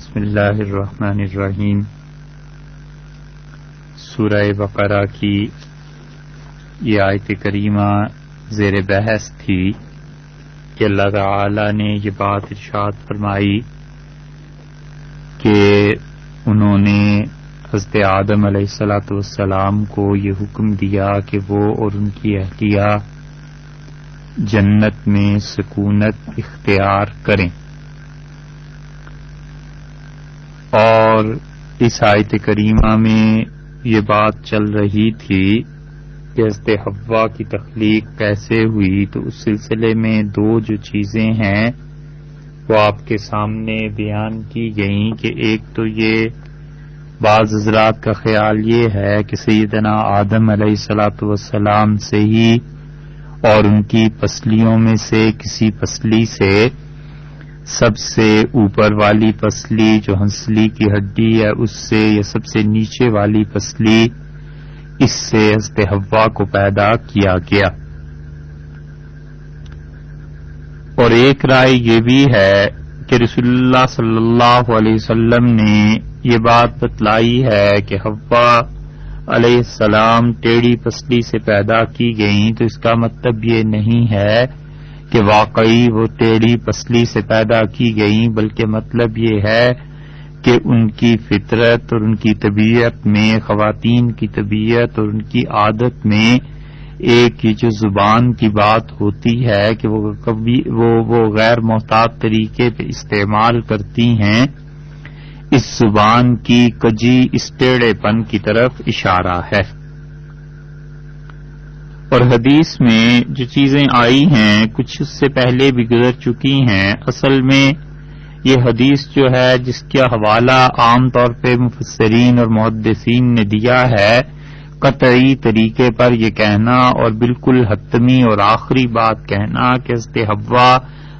بسم اللہ الرحمن الرحیم۔ سورہ بقرہ کی یہ آیت کریمہ زیر بحث تھی کہ اللہ تعالی نے یہ بات ارشاد فرمائی کہ انہوں نے حضرت آدم علیہ السلام کو یہ حکم دیا کہ وہ اور ان کی اہلیہ جنت میں سکونت اختیار کریں، اور اس آیت کریمہ میں یہ بات چل رہی تھی کہ حضرت حوا کی تخلیق کیسے ہوئی، تو اس سلسلے میں دو جو چیزیں ہیں وہ آپ کے سامنے بیان کی گئیں کہ ایک تو یہ بعض حضرات کا خیال یہ ہے کہ سیدنا آدم علیہ السلام سے ہی اور ان کی پسلیوں میں سے کسی پسلی سے سب سے اوپر والی پسلی جو ہنسلی کی ہڈی ہے اس سے، یا سب سے نیچے والی پسلی اس سے حضرت حوا کو پیدا کیا گیا۔ اور ایک رائے یہ بھی ہے کہ رسول اللہ صلی اللہ علیہ وسلم نے یہ بات بتلائی ہے کہ حوا علیہ السلام ٹیڑھی پسلی سے پیدا کی گئیں، تو اس کا مطلب یہ نہیں ہے کہ واقعی وہ ٹیڑھی پسلی سے پیدا کی گئیں، بلکہ مطلب یہ ہے کہ ان کی فطرت اور ان کی طبیعت میں، خواتین کی طبیعت اور ان کی عادت میں ایک یہ جو زبان کی بات ہوتی ہے کہ وہ کبھی وہ غیر محتاط طریقے پہ استعمال کرتی ہیں، اس زبان کی کجی، اس ٹیڑھے پن کی طرف اشارہ ہے۔ اور حدیث میں جو چیزیں آئی ہیں کچھ اس سے پہلے بھی گزر چکی ہیں۔ اصل میں یہ حدیث جو ہے جس کا حوالہ عام طور پہ مفسرین اور محدثین نے دیا ہے، قطعی طریقے پر یہ کہنا اور بالکل حتمی اور آخری بات کہنا کہ حضرت حوا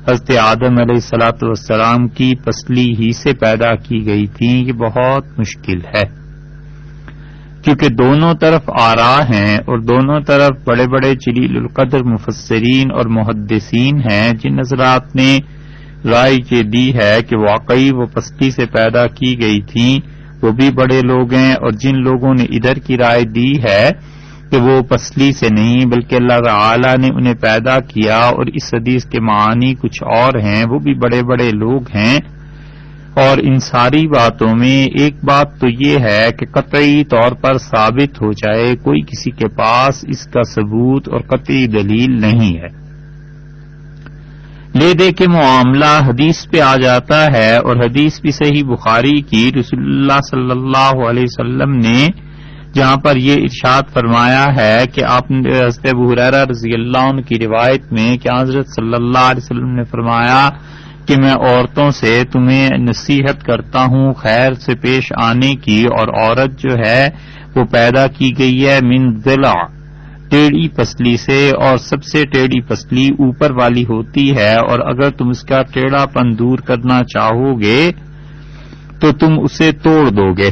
حضرت آدم علیہ السلام کی پسلی ہی سے پیدا کی گئی تھی، یہ بہت مشکل ہے، کیونکہ دونوں طرف آراء ہیں اور دونوں طرف بڑے بڑے جلیل القدر مفسرین اور محدثین ہیں جن حضرات نے رائے یہ دی ہے کہ واقعی وہ پسلی سے پیدا کی گئی تھیں وہ بھی بڑے لوگ ہیں، اور جن لوگوں نے ادھر کی رائے دی ہے کہ وہ پسلی سے نہیں بلکہ اللہ تعالی نے انہیں پیدا کیا اور اس حدیث کے معنی کچھ اور ہیں، وہ بھی بڑے بڑے لوگ ہیں۔ اور ان ساری باتوں میں ایک بات تو یہ ہے کہ قطعی طور پر ثابت ہو جائے، کوئی کسی کے پاس اس کا ثبوت اور قطعی دلیل نہیں ہے، لے دے کے معاملہ حدیث پہ آ جاتا ہے، اور حدیث بھی صحیح بخاری کی رسول اللہ صلی اللہ علیہ وسلم نے جہاں پر یہ ارشاد فرمایا ہے کہ آپ نے حضرت ابو ہریرہ رضی اللہ عنہ کی روایت میں کہ حضرت صلی اللہ علیہ وسلم نے فرمایا کہ میں عورتوں سے تمہیں نصیحت کرتا ہوں خیر سے پیش آنے کی، اور عورت جو ہے وہ پیدا کی گئی ہے من ضلع، ٹیڑھی پسلی سے، اور سب سے ٹیڑھی پسلی اوپر والی ہوتی ہے، اور اگر تم اس کا ٹیڑھا پن دور کرنا چاہو گے تو تم اسے توڑ دو گے،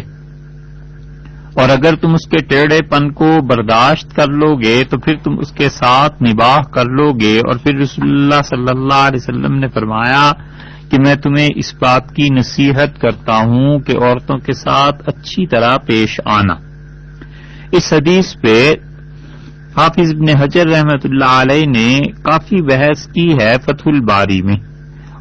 اور اگر تم اس کے ٹیڑھے پن کو برداشت کر لو گے تو پھر تم اس کے ساتھ نباہ کر لو گے۔ اور پھر رسول اللہ صلی اللہ علیہ وسلم نے فرمایا کہ میں تمہیں اس بات کی نصیحت کرتا ہوں کہ عورتوں کے ساتھ اچھی طرح پیش آنا۔ اس حدیث پہ حافظ ابن حجر رحمۃ اللہ علیہ نے کافی بحث کی ہے فتح الباری میں،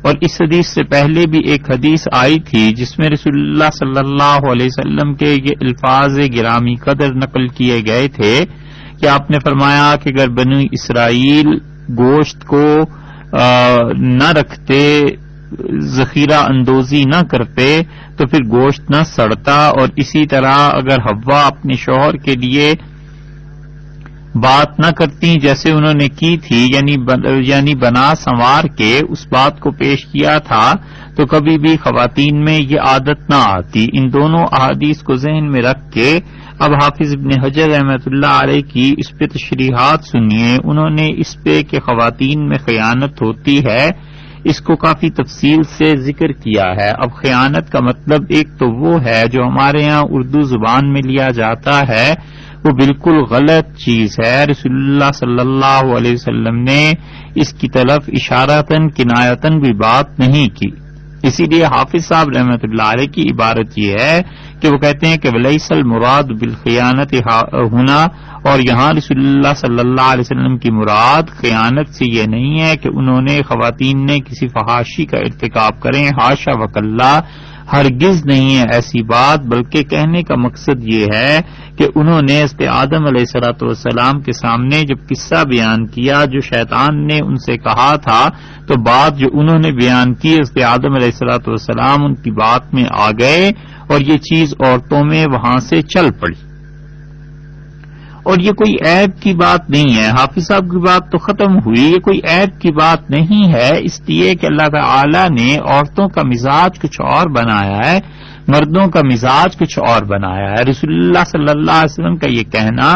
اور اس حدیث سے پہلے بھی ایک حدیث آئی تھی جس میں رسول اللہ صلی اللہ علیہ وسلم کے یہ الفاظ گرامی قدر نقل کیے گئے تھے کہ آپ نے فرمایا کہ اگر بنی اسرائیل گوشت کو نہ رکھتے، ذخیرہ اندوزی نہ کرتے تو پھر گوشت نہ سڑتا، اور اسی طرح اگر حوا اپنے شوہر کے لیے بات نہ کرتی جیسے انہوں نے کی تھی، یعنی بنا سنوار کے اس بات کو پیش کیا تھا، تو کبھی بھی خواتین میں یہ عادت نہ آتی۔ ان دونوں احادیث کو ذہن میں رکھ کے اب حافظ ابن حجر رحمۃ اللہ علیہ کی اس پہ تشریحات سنیے۔ انہوں نے اس پہ کہ خواتین میں خیانت ہوتی ہے اس کو کافی تفصیل سے ذکر کیا ہے۔ اب خیانت کا مطلب ایک تو وہ ہے جو ہمارے ہاں اردو زبان میں لیا جاتا ہے، وہ بالکل غلط چیز ہے۔ رسول اللہ صلی اللہ علیہ وسلم نے اس کی طرف اشارتاً کنایتاً بھی بات نہیں کی، اسی لیے حافظ صاحب رحمۃ اللہ علیہ کی عبارت یہ ہے کہ وہ کہتے ہیں کہ ولیس المراد بالخیانت ہونا، اور یہاں رسول اللہ صلی اللہ علیہ وسلم کی مراد خیانت سے یہ نہیں ہے کہ انہوں نے خواتین نے کسی فحاشی کا ارتکاب کریں، حاشا وکلا، ہرگز نہیں ہے ایسی بات، بلکہ کہنے کا مقصد یہ ہے کہ انہوں نے حضرت آدم علیہ الصلوۃ والسلام کے سامنے جب قصہ بیان کیا جو شیطان نے ان سے کہا تھا، تو بات جو انہوں نے بیان کی حضرت آدم علیہ الصلوۃ والسلام ان کی بات میں آ گئے اور یہ چیز عورتوں میں وہاں سے چل پڑی، اور یہ کوئی عیب کی بات نہیں ہے۔ حافظ صاحب کی بات تو ختم ہوئی، یہ کوئی عیب کی بات نہیں ہے، اس لیے کہ اللہ تعالی نے عورتوں کا مزاج کچھ اور بنایا ہے، مردوں کا مزاج کچھ اور بنایا ہے۔ رسول اللہ صلی اللہ علیہ وسلم کا یہ کہنا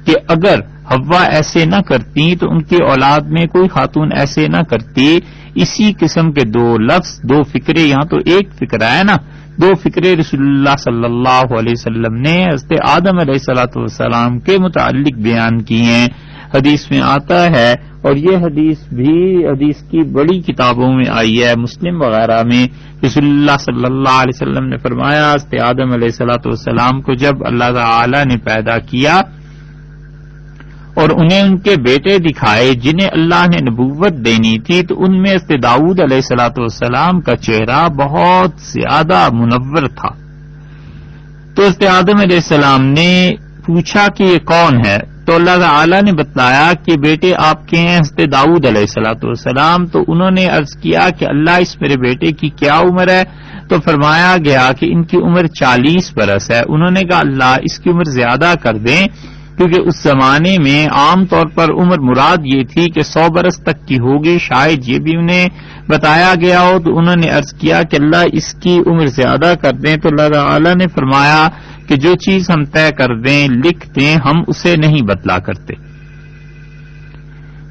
کہ اگر حوا ایسے نہ کرتی تو ان کی اولاد میں کوئی خاتون ایسے نہ کرتی، اسی قسم کے دو لفظ، دو فکرے، یہاں تو ایک فکرہ ہے نا، دو فکرے رسول اللہ صلی اللہ علیہ وسلم نے حضرت آدم علیہ الصلوۃ والسلام کے متعلق بیان کی ہیں۔ حدیث میں آتا ہے، اور یہ حدیث بھی حدیث کی بڑی کتابوں میں آئی ہے، مسلم وغیرہ میں، رسول اللہ صلی اللہ علیہ وسلم نے فرمایا حضرت آدم علیہ الصلوۃ والسلام کو جب اللہ تعالی نے پیدا کیا اور انہیں ان کے بیٹے دکھائے جنہیں اللہ نے نبوت دینی تھی، تو ان میں حضرت داؤد علیہ الصلوۃ والسلام کا چہرہ بہت زیادہ منور تھا۔ تو حضرت آدم علیہ السلام نے پوچھا کہ یہ کون ہے، تو اللہ تعالی نے بتلایا کہ بیٹے آپ کے ہیں حضرت داؤد علیہ الصلوۃ والسلام۔ تو انہوں نے عرض کیا کہ اللہ اس میرے بیٹے کی کیا عمر ہے؟ تو فرمایا گیا کہ ان کی عمر 40 برس ہے۔ انہوں نے کہا اللہ اس کی عمر زیادہ کر دیں، کیونکہ اس زمانے میں عام طور پر عمر مراد یہ تھی کہ 100 برس تک کی ہوگی، شاید یہ بھی انہیں بتایا گیا ہو۔ تو انہوں نے عرض کیا کہ اللہ اس کی عمر زیادہ کر دیں، تو اللہ تعالی نے فرمایا کہ جو چیز ہم طے کر دیں، لکھ دیں، ہم اسے نہیں بدلا کرتے۔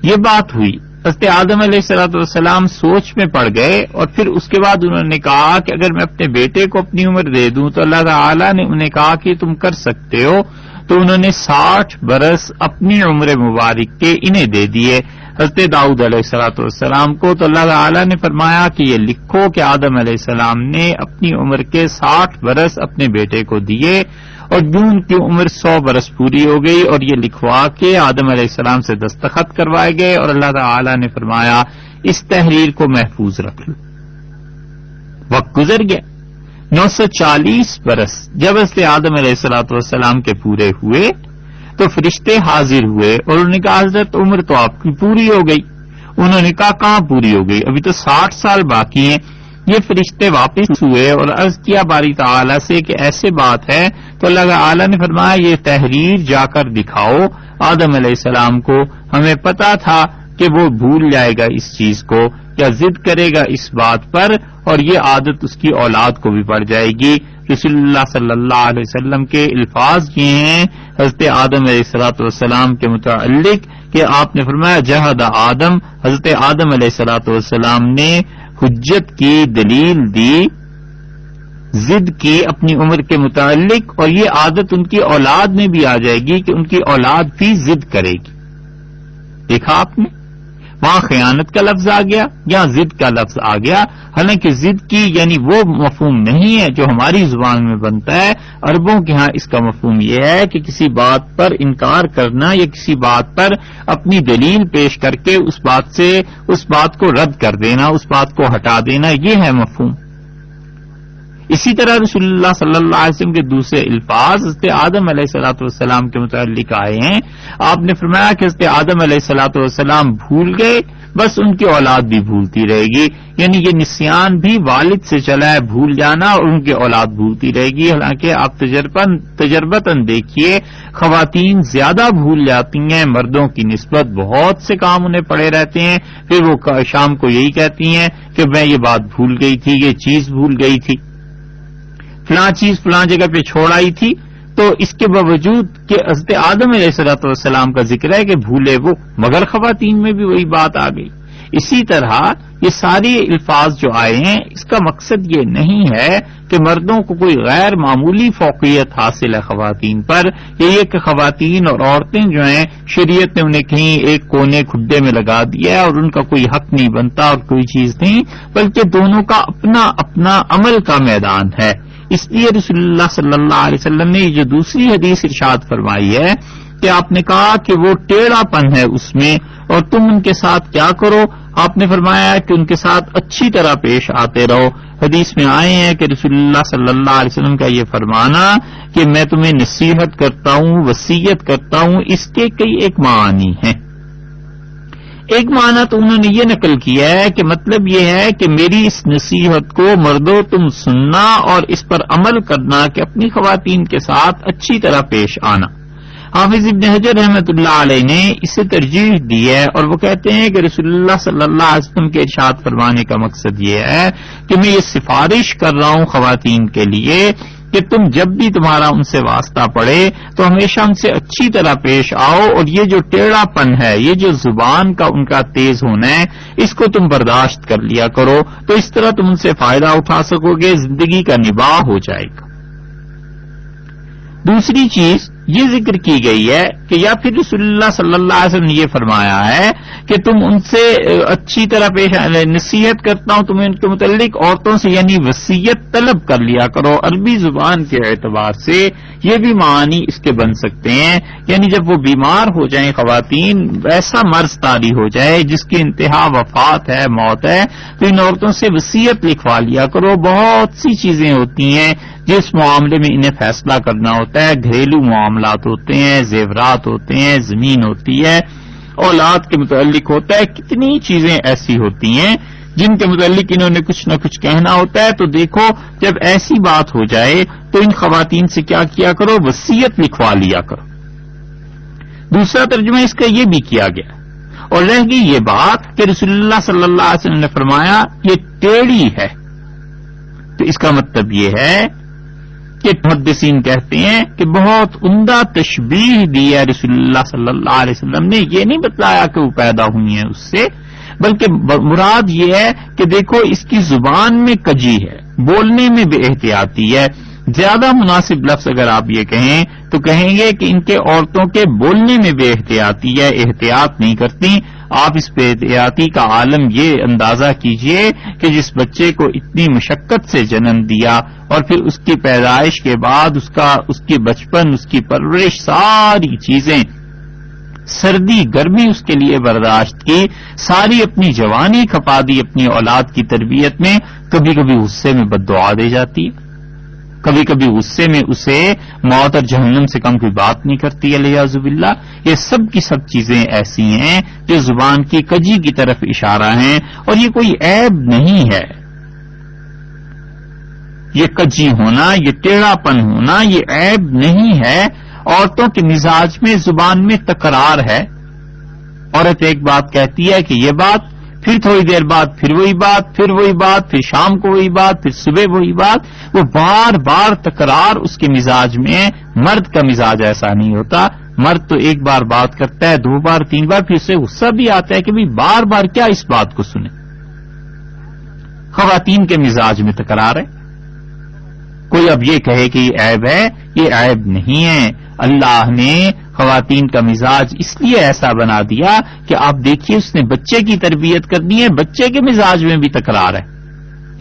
یہ بات ہوئی، حضرت آدم علیہ الصلوۃ والسلام سوچ میں پڑ گئے، اور پھر اس کے بعد انہوں نے کہا کہ اگر میں اپنے بیٹے کو اپنی عمر دے دوں، تو اللہ تعالی نے انہیں کہا کہ تم کر سکتے ہو، تو انہوں نے 60 برس اپنی عمر مبارک کے انہیں دے دیے حضرت داؤد علیہ الصلوۃ والسلام کو۔ تو اللہ تعالی نے فرمایا کہ یہ لکھو کہ آدم علیہ السلام نے اپنی عمر کے 60 برس اپنے بیٹے کو دیے، اور جو ان کی عمر 100 برس پوری ہو گئی، اور یہ لکھوا کے آدم علیہ السلام سے دستخط کروائے گئے، اور اللہ تعالی نے فرمایا اس تحریر کو محفوظ رکھ لو۔ وقت گزر گیا، 940 برس جب حضرت آدم علیہ الصلوۃ والسلام کے پورے ہوئے تو فرشتے حاضر ہوئے، اور انہوں نے کہا حضرت عمر تو آپ کی پوری ہو گئی۔ انہوں نے کہا کہاں پوری ہو گئی، ابھی تو 60 سال باقی ہیں۔ یہ فرشتے واپس ہوئے اور عرض کیا باری تعالی سے کہ ایسے بات ہے، تو اللہ تعالی نے فرمایا یہ تحریر جا کر دکھاؤ آدم علیہ السلام کو، ہمیں پتا تھا کہ وہ بھول جائے گا اس چیز کو یا ضد کرے گا اس بات پر، اور یہ عادت اس کی اولاد کو بھی پڑ جائے گی۔ رسول اللہ صلی اللہ علیہ وسلم کے الفاظ یہ ہیں حضرت آدم علیہ الصلوۃ والسلام کے متعلق کہ آپ نے فرمایا جہد آدم، حضرت آدم علیہ الصلوۃ والسلام نے حجت کی دلیل دی، ضد کی اپنی عمر کے متعلق، اور یہ عادت ان کی اولاد میں بھی آ جائے گی کہ ان کی اولاد بھی ضد کرے گی۔ دیکھا آپ نے، وہاں خیانت کا لفظ آ گیا، یہاں ضد کا لفظ آ گیا، حالانکہ ضد کی یعنی وہ مفہوم نہیں ہے جو ہماری زبان میں بنتا ہے۔ عربوں کے ہاں اس کا مفہوم یہ ہے کہ کسی بات پر انکار کرنا یا کسی بات پر اپنی دلیل پیش کر کے اس بات کو رد کر دینا، اس بات کو ہٹا دینا، یہ ہے مفہوم۔ اسی طرح رسول اللہ صلی اللہ علیہ وسلم کے دوسرے الفاظ حضرت آدم علیہ الصلوۃ والسلام کے متعلق آئے ہیں۔ آپ نے فرمایا کہ حضرت آدم علیہ الصلوۃ والسلام بھول گئے، بس ان کی اولاد بھی بھولتی رہے گی، یعنی یہ نسیان بھی والد سے چلا ہے، بھول جانا، اور ان کی اولاد بھولتی رہے گی۔ حالانکہ آپ تجربتاً دیکھیے خواتین زیادہ بھول جاتی ہیں مردوں کی نسبت، بہت سے کام انہیں پڑے رہتے ہیں، پھر وہ شام کو یہی کہتی ہیں کہ میں یہ بات بھول گئی تھی، یہ چیز بھول گئی تھی، فلاں چیز فلاں جگہ پہ چھوڑ آئی تھی۔ تو اس کے باوجود کہ حضرت آدم علیہ الصلوۃ والسلام کا ذکر ہے کہ بھولے وہ، مگر خواتین میں بھی وہی بات آ گئی۔ اسی طرح یہ ساری الفاظ جو آئے ہیں اس کا مقصد یہ نہیں ہے کہ مردوں کو کوئی غیر معمولی فوقیت حاصل ہے خواتین پر، یہ کہ خواتین اور عورتیں جو ہیں شریعت نے انہیں کہیں ایک کونے کھڈے میں لگا دیا ہے اور ان کا کوئی حق نہیں بنتا اور کوئی چیز نہیں، بلکہ دونوں کا اپنا اپنا عمل کا میدان ہے۔ اس لیے رسول اللہ صلی اللہ علیہ وسلم نے یہ جو دوسری حدیث ارشاد فرمائی ہے کہ آپ نے کہا کہ وہ ٹیڑھا پن ہے اس میں اور تم ان کے ساتھ کیا کرو، آپ نے فرمایا کہ ان کے ساتھ اچھی طرح پیش آتے رہو۔ حدیث میں آئے ہیں کہ رسول اللہ صلی اللہ علیہ وسلم کا یہ فرمانا کہ میں تمہیں نصیحت کرتا ہوں، وصیت کرتا ہوں، اس کے کئی ایک معنی ہیں۔ ایک معنی تو انہوں نے یہ نقل کیا ہے کہ مطلب یہ ہے کہ میری اس نصیحت کو مردوں تم سننا اور اس پر عمل کرنا کہ اپنی خواتین کے ساتھ اچھی طرح پیش آنا۔ حافظ ابن حجر رحمۃ اللہ علیہ نے اسے ترجیح دی ہے اور وہ کہتے ہیں کہ رسول اللہ صلی اللہ علیہ وسلم کے ارشاد فرمانے کا مقصد یہ ہے کہ میں یہ سفارش کر رہا ہوں خواتین کے لیے کہ تم جب بھی تمہارا ان سے واسطہ پڑے تو ہمیشہ ان سے اچھی طرح پیش آؤ، اور یہ جو ٹیڑھا پن ہے، یہ جو زبان کا ان کا تیز ہونا ہے، اس کو تم برداشت کر لیا کرو، تو اس طرح تم ان سے فائدہ اٹھا سکو گے، زندگی کا نباہ ہو جائے گا۔ دوسری چیز یہ ذکر کی گئی ہے کہ یا پھر رسول اللہ صلی اللہ علیہ وسلم نے یہ فرمایا ہے کہ تم ان سے اچھی طرح پیش نصیحت کرتا ہوں تمہیں ان کے متعلق عورتوں سے، یعنی وصیت طلب کر لیا کرو۔ عربی زبان کے اعتبار سے یہ بھی معنی اس کے بن سکتے ہیں، یعنی جب وہ بیمار ہو جائیں خواتین، ایسا مرض طاری ہو جائے جس کی انتہا وفات ہے، موت ہے، تو ان عورتوں سے وصیت لکھوا لیا کرو۔ بہت سی چیزیں ہوتی ہیں جس معاملے میں انہیں فیصلہ کرنا ہوتا ہے، گھریلو معاملات ہوتے ہیں، زیورات ہوتے ہیں، زمین ہوتی ہے، اولاد کے متعلق ہوتا ہے، کتنی چیزیں ایسی ہوتی ہیں جن کے متعلق انہوں نے کچھ نہ کچھ کہنا ہوتا ہے۔ تو دیکھو جب ایسی بات ہو جائے تو ان خواتین سے کیا کیا کرو، وصیت لکھوا لیا کرو۔ دوسرا ترجمہ اس کا یہ بھی کیا گیا اور رہ گئی یہ بات کہ رسول اللہ صلی اللہ علیہ وسلم نے فرمایا یہ ٹیڑھی ہے، تو اس کا مطلب یہ ہے کہ محدثین کہتے ہیں کہ بہت عمدہ تشبیہ دی ہے رسول اللہ صلی اللہ علیہ وسلم نے، یہ نہیں بتلایا کہ وہ پیدا ہوئی ہیں اس سے، بلکہ مراد یہ ہے کہ دیکھو اس کی زبان میں کجی ہے، بولنے میں بے احتیاطی ہے۔ زیادہ مناسب لفظ اگر آپ یہ کہیں تو کہیں گے کہ ان کے عورتوں کے بولنے میں بے احتیاطی ہے، احتیاط نہیں کرتی۔ آپ اس بے احتیاطی کا عالم یہ اندازہ کیجئے کہ جس بچے کو اتنی مشقت سے جنم دیا اور پھر اس کی پیدائش کے بعد اس کی بچپن، اس کی پرورش، ساری چیزیں، سردی گرمی اس کے لیے برداشت کی، ساری اپنی جوانی کھپا دی اپنی اولاد کی تربیت میں، کبھی کبھی غصے میں بد دعا دے جاتی ہے، کبھی کبھی غصے میں اسے موت اور جہنم سے کم کوئی بات نہیں کرتی الیاذ باللہ۔ یہ سب کی سب چیزیں ایسی ہیں جو زبان کی کجی کی طرف اشارہ ہیں، اور یہ کوئی عیب نہیں ہے۔ یہ کجی ہونا، یہ ٹیڑھا پن ہونا، یہ عیب نہیں ہے۔ عورتوں کے مزاج میں، زبان میں تکرار ہے۔ عورت ایک بات کہتی ہے کہ یہ بات، پھر تھوڑی دیر بعد پھر وہی بات، پھر وہی بات، پھر شام کو وہی بات، پھر صبح وہی بات، وہ بار بار تکرار اس کے مزاج میں۔ مرد کا مزاج ایسا نہیں ہوتا، مرد تو ایک بار بات کرتا ہے، دو بار، تین بار، پھر اسے غصہ بھی آتا ہے کہ بھئی بار بار کیا اس بات کو سنیں۔ خواتین کے مزاج میں تکرار ہے۔ کوئی اب یہ کہے کہ یہ عیب ہے، یہ عیب نہیں ہے۔ اللہ نے خواتین کا مزاج اس لیے ایسا بنا دیا کہ آپ دیکھیے اس نے بچے کی تربیت کرنی ہے، بچے کے مزاج میں بھی تکرار ہے۔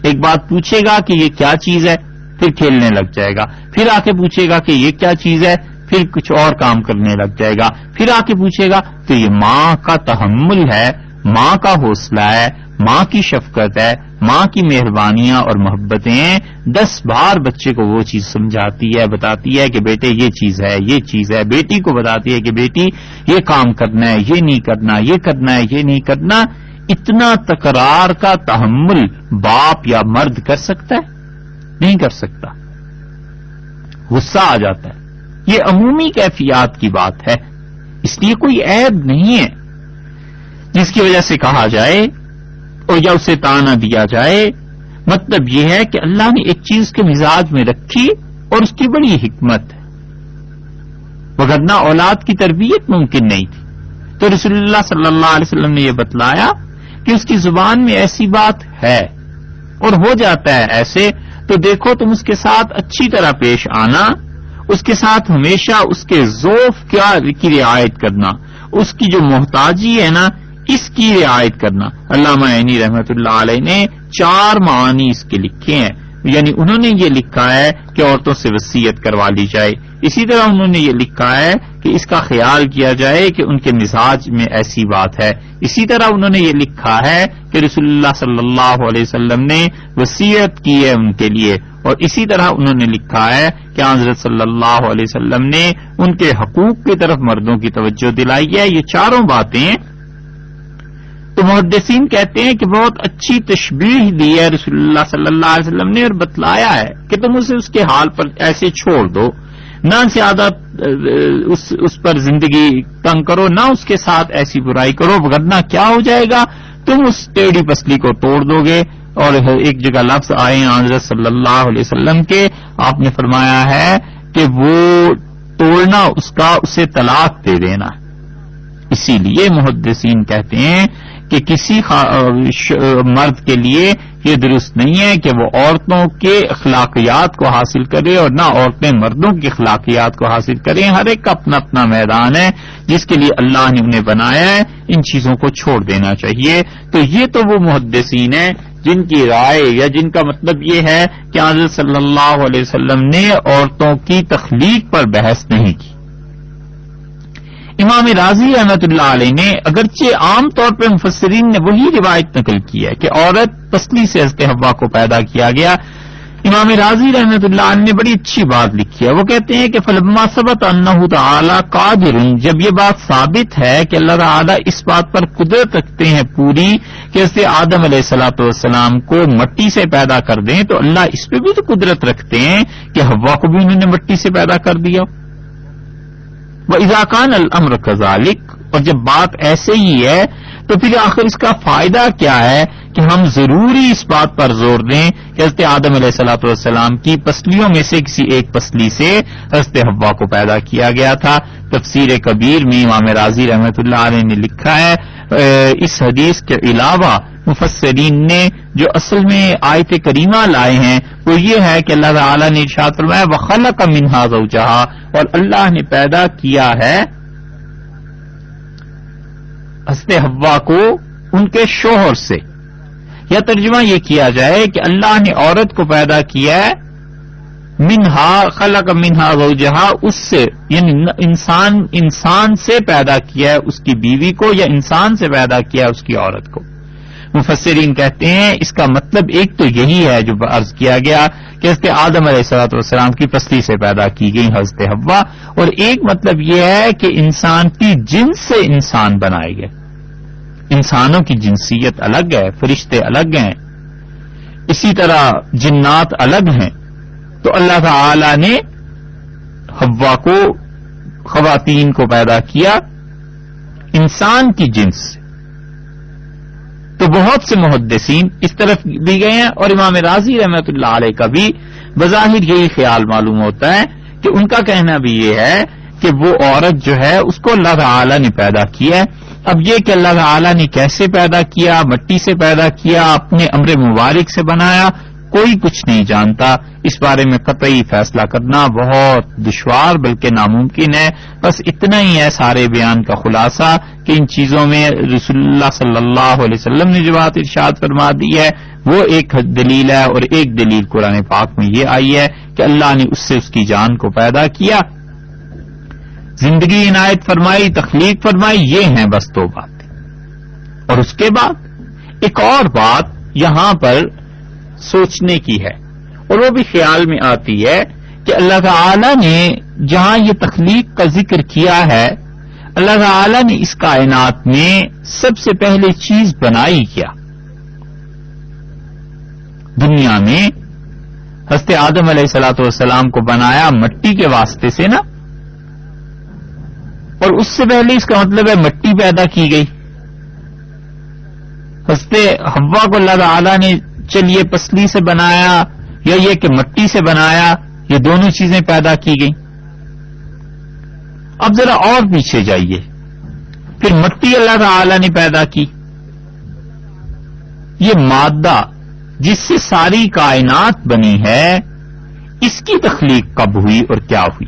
ایک بات پوچھے گا کہ یہ کیا چیز ہے، پھر کھیلنے لگ جائے گا، پھر آ کے پوچھے گا کہ یہ کیا چیز ہے، پھر کچھ اور کام کرنے لگ جائے گا، پھر آ کے پوچھے گا تو یہ ماں کا تحمل ہے، ماں کا حوصلہ ہے، ماں کی شفقت ہے، ماں کی مہربانیاں اور محبتیں 10 بار بچے کو وہ چیز سمجھاتی ہے، بتاتی ہے کہ بیٹے یہ چیز ہے، یہ چیز ہے، بیٹی کو بتاتی ہے کہ بیٹی یہ کام کرنا ہے، یہ نہیں کرنا، یہ کرنا ہے، یہ نہیں کرنا۔ اتنا تکرار کا تحمل باپ یا مرد کر سکتا ہے؟ نہیں کر سکتا، غصہ آ جاتا ہے۔ یہ عمومی کیفیات کی بات ہے، اس لیے کوئی عیب نہیں ہے جس کی وجہ سے کہا جائے اور یا اسے تانا دیا جائے۔ مطلب یہ ہے کہ اللہ نے ایک چیز کے مزاج میں رکھی اور اس کی بڑی حکمت ہے، وگرنہ اولاد کی تربیت ممکن نہیں تھی۔ تو رسول اللہ صلی اللہ علیہ وسلم نے یہ بتلایا کہ کہ اس کی زبان میں ایسی بات ہے اور ہو جاتا ہے ایسے، تو دیکھو تم اس کے ساتھ اچھی طرح پیش آنا، اس کے ساتھ ہمیشہ اس کے ذوف کی رعایت کرنا، اس کی جو محتاجی ہے نا اس کی رعایت کرنا۔ علامہ عینی رحمت اللہ علیہ نے 4 معانی اس کے لکھے ہیں، یعنی انہوں نے یہ لکھا ہے کہ عورتوں سے وصیت کروا لی جائے، اسی طرح انہوں نے یہ لکھا ہے کہ اس کا خیال کیا جائے کہ ان کے مزاج میں ایسی بات ہے، اسی طرح انہوں نے یہ لکھا ہے کہ رسول اللہ صلی اللہ علیہ وسلم نے وصیت کی ہے ان کے لیے، اور اسی طرح انہوں نے لکھا ہے کہ حضرت صلی اللہ علیہ وسلم نے ان کے حقوق کی طرف مردوں کی توجہ دلائی ہے۔ یہ 4 باتیں تو محدثین کہتے ہیں کہ بہت اچھی تشبیہ دی ہے رسول اللہ صلی اللہ علیہ وسلم نے، اور بتلایا ہے کہ تم اسے اس کے حال پر ایسے چھوڑ دو، نہ زیادہ اس پر زندگی تنگ کرو، نہ اس کے ساتھ ایسی برائی کرو، ورنہ کیا ہو جائے گا، تم اس ٹیڑھی پسلی کو توڑ دو گے۔ اور ایک جگہ لفظ آئے ہیں حضرت صلی اللہ علیہ وسلم کے، آپ نے فرمایا ہے کہ وہ توڑنا اس کا اسے طلاق دے دینا۔ اسی لیے محدثین کہتے ہیں کہ کسی مرد کے لیے یہ درست نہیں ہے کہ وہ عورتوں کے اخلاقیات کو حاصل کرے اور نہ عورتیں مردوں کی اخلاقیات کو حاصل کریں، ہر ایک کا اپنا اپنا میدان ہے جس کے لیے اللہ نے انہیں بنایا ہے، ان چیزوں کو چھوڑ دینا چاہیے۔ تو یہ تو وہ محدثین ہیں جن کی رائے یا جن کا مطلب یہ ہے کہ حضرت صلی اللہ علیہ وسلم نے عورتوں کی تخلیق پر بحث نہیں کی۔ امام راضی رحمت اللہ علیہ نے اگرچہ عام طور پہ مفسرین نے وہی روایت نقل کی ہے کہ عورت پسلی سے حضرت حوا کو پیدا کیا گیا، امام راضی رحمت اللہ علیہ نے بڑی اچھی بات لکھی ہے۔ وہ کہتے ہیں کہ فلما ثبت انہ تعالی قادر، جب یہ بات ثابت ہے کہ اللہ تعالی اس بات پر قدرت رکھتے ہیں پوری کہ حضرت آدم علیہ الصلوۃ والسلام کو مٹی سے پیدا کر دیں، تو اللہ اس پہ بھی تو قدرت رکھتے ہیں کہ حوا کو بھی انہوں نے مٹی سے پیدا کر دیا۔ وَإِذَا كَانَ الْأَمْرُ كَذَلِكَ، اور جب بات ایسے ہی ہے تو پھر آخر اس کا فائدہ کیا ہے کہ ہم ضروری اس بات پر زور دیں کہ حضرت آدم علیہ الصلوۃ والسلام کی پسلیوں میں سے کسی ایک پسلی سے حضرت حوا کو پیدا کیا گیا تھا۔ تفسیر کبیر میں امام راضی رحمت اللہ علیہ نے لکھا ہے اس حدیث کے علاوہ مفسرین نے جو اصل میں آیت کریمہ لائے ہیں وہ یہ ہے کہ اللہ تعالیٰ نے ارشاد فرمایا وَخَلَقَ مِنْهَا زَوْجَهَا، اور اللہ نے پیدا کیا ہے حضرت حوا کو ان کے شوہر سے، یا ترجمہ یہ کیا جائے کہ اللہ نے عورت کو پیدا کیا ہے منہا، خلق منہا زوجہا، اس سے یعنی انسان سے پیدا کیا ہے اس کی بیوی کو، یا انسان سے پیدا کیا ہے اس کی عورت کو۔ مفسرین کہتے ہیں اس کا مطلب ایک تو یہی ہے جو عرض کیا گیا کہ حضرت آدم علیہ الصلوۃ والسلام کی پسلی سے پیدا کی گئی حضرت حوا، اور ایک مطلب یہ ہے کہ انسان کی جنس سے انسان بنائے گئے۔ انسانوں کی جنسیت الگ ہے، فرشتے الگ ہیں، اسی طرح جنات الگ ہیں، تو اللہ تعالی نے حوا کو، خواتین کو پیدا کیا انسان کی جنس سے۔ تو بہت سے محدثین اس طرف بھی گئے ہیں، اور امام راضی رحمت اللہ علیہ کا بھی بظاہر یہی خیال معلوم ہوتا ہے کہ ان کا کہنا بھی یہ ہے کہ وہ عورت جو ہے اس کو اللہ تعالی نے پیدا کیا ہے۔ اب یہ کہ اللہ تعالی نے کیسے پیدا کیا، مٹی سے پیدا کیا، اپنے امر مبارک سے بنایا، کوئی کچھ نہیں جانتا۔ اس بارے میں قطعی فیصلہ کرنا بہت دشوار بلکہ ناممکن ہے۔ بس اتنا ہی ہے سارے بیان کا خلاصہ کہ ان چیزوں میں رسول اللہ صلی اللہ علیہ وسلم نے جو بات ارشاد فرما دی ہے وہ ایک دلیل ہے، اور ایک دلیل قرآن پاک میں یہ آئی ہے کہ اللہ نے اس سے اس کی جان کو پیدا کیا، زندگی عنایت فرمائی، تخلیق فرمائی، یہ ہیں بس 2 باتیں۔ اور اس کے بعد ایک اور بات یہاں پر سوچنے کی ہے، اور وہ بھی خیال میں آتی ہے کہ اللہ تعالی نے جہاں یہ تخلیق کا ذکر کیا ہے، اللہ تعالی نے اس کائنات میں سب سے پہلے چیز بنائی کیا؟ دنیا میں حضرت آدم علیہ الصلوۃ والسلام کو بنایا مٹی کے واسطے سے نا، اور اس سے پہلے اس کا مطلب ہے مٹی پیدا کی گئی۔ حضرت حوا کو اللہ تعالی نے چلیے پسلی سے بنایا یا یہ کہ مٹی سے بنایا، یہ دونوں چیزیں پیدا کی گئیں۔ اب ذرا اور پیچھے جائیے، پھر مٹی اللہ تعالی نے پیدا کی، یہ مادہ جس سے ساری کائنات بنی ہے، اس کی تخلیق کب ہوئی اور کیا ہوئی؟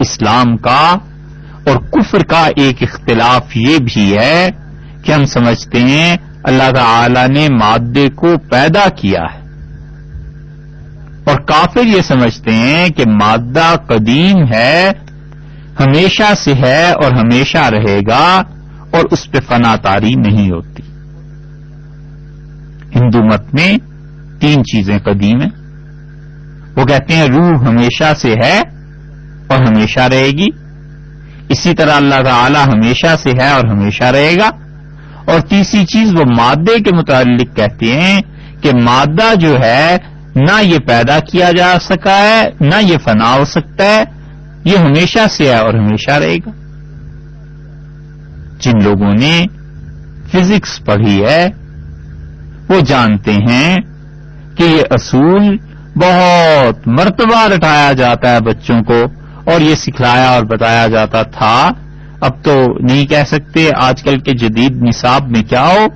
اسلام کا اور کفر کا ایک اختلاف یہ بھی ہے کہ ہم سمجھتے ہیں اللہ تعالی نے مادے کو پیدا کیا ہے، اور کافر یہ سمجھتے ہیں کہ مادہ قدیم ہے، ہمیشہ سے ہے اور ہمیشہ رہے گا، اور اس پہ فنا طاری نہیں ہوتی۔ ہندو مت میں 3 چیزیں قدیم ہیں۔ وہ کہتے ہیں روح ہمیشہ سے ہے اور ہمیشہ رہے گی، اسی طرح اللہ تعالی ہمیشہ سے ہے اور ہمیشہ رہے گا، اور تیسری چیز وہ مادے کے متعلق کہتے ہیں کہ مادہ جو ہے نہ یہ پیدا کیا جا سکا ہے نہ یہ فنا ہو سکتا ہے، یہ ہمیشہ سے ہے اور ہمیشہ رہے گا۔ جن لوگوں نے فزکس پڑھی ہے وہ جانتے ہیں کہ یہ اصول بہت مرتبہ رٹایا جاتا ہے بچوں کو، اور یہ سکھلایا اور بتایا جاتا تھا۔ اب تو نہیں کہہ سکتے آج کل کے جدید نصاب میں کیا ہو،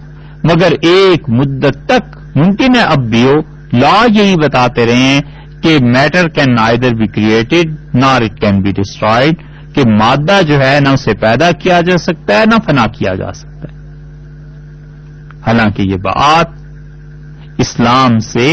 مگر ایک مدت تک ممکن ہے اب بھی ہو، لا یہی بتاتے رہے کہ matter can neither be created nor it can be destroyed, کہ مادہ جو ہے نہ اسے پیدا کیا جا سکتا ہے نہ فنا کیا جا سکتا ہے۔ حالانکہ یہ بات اسلام سے،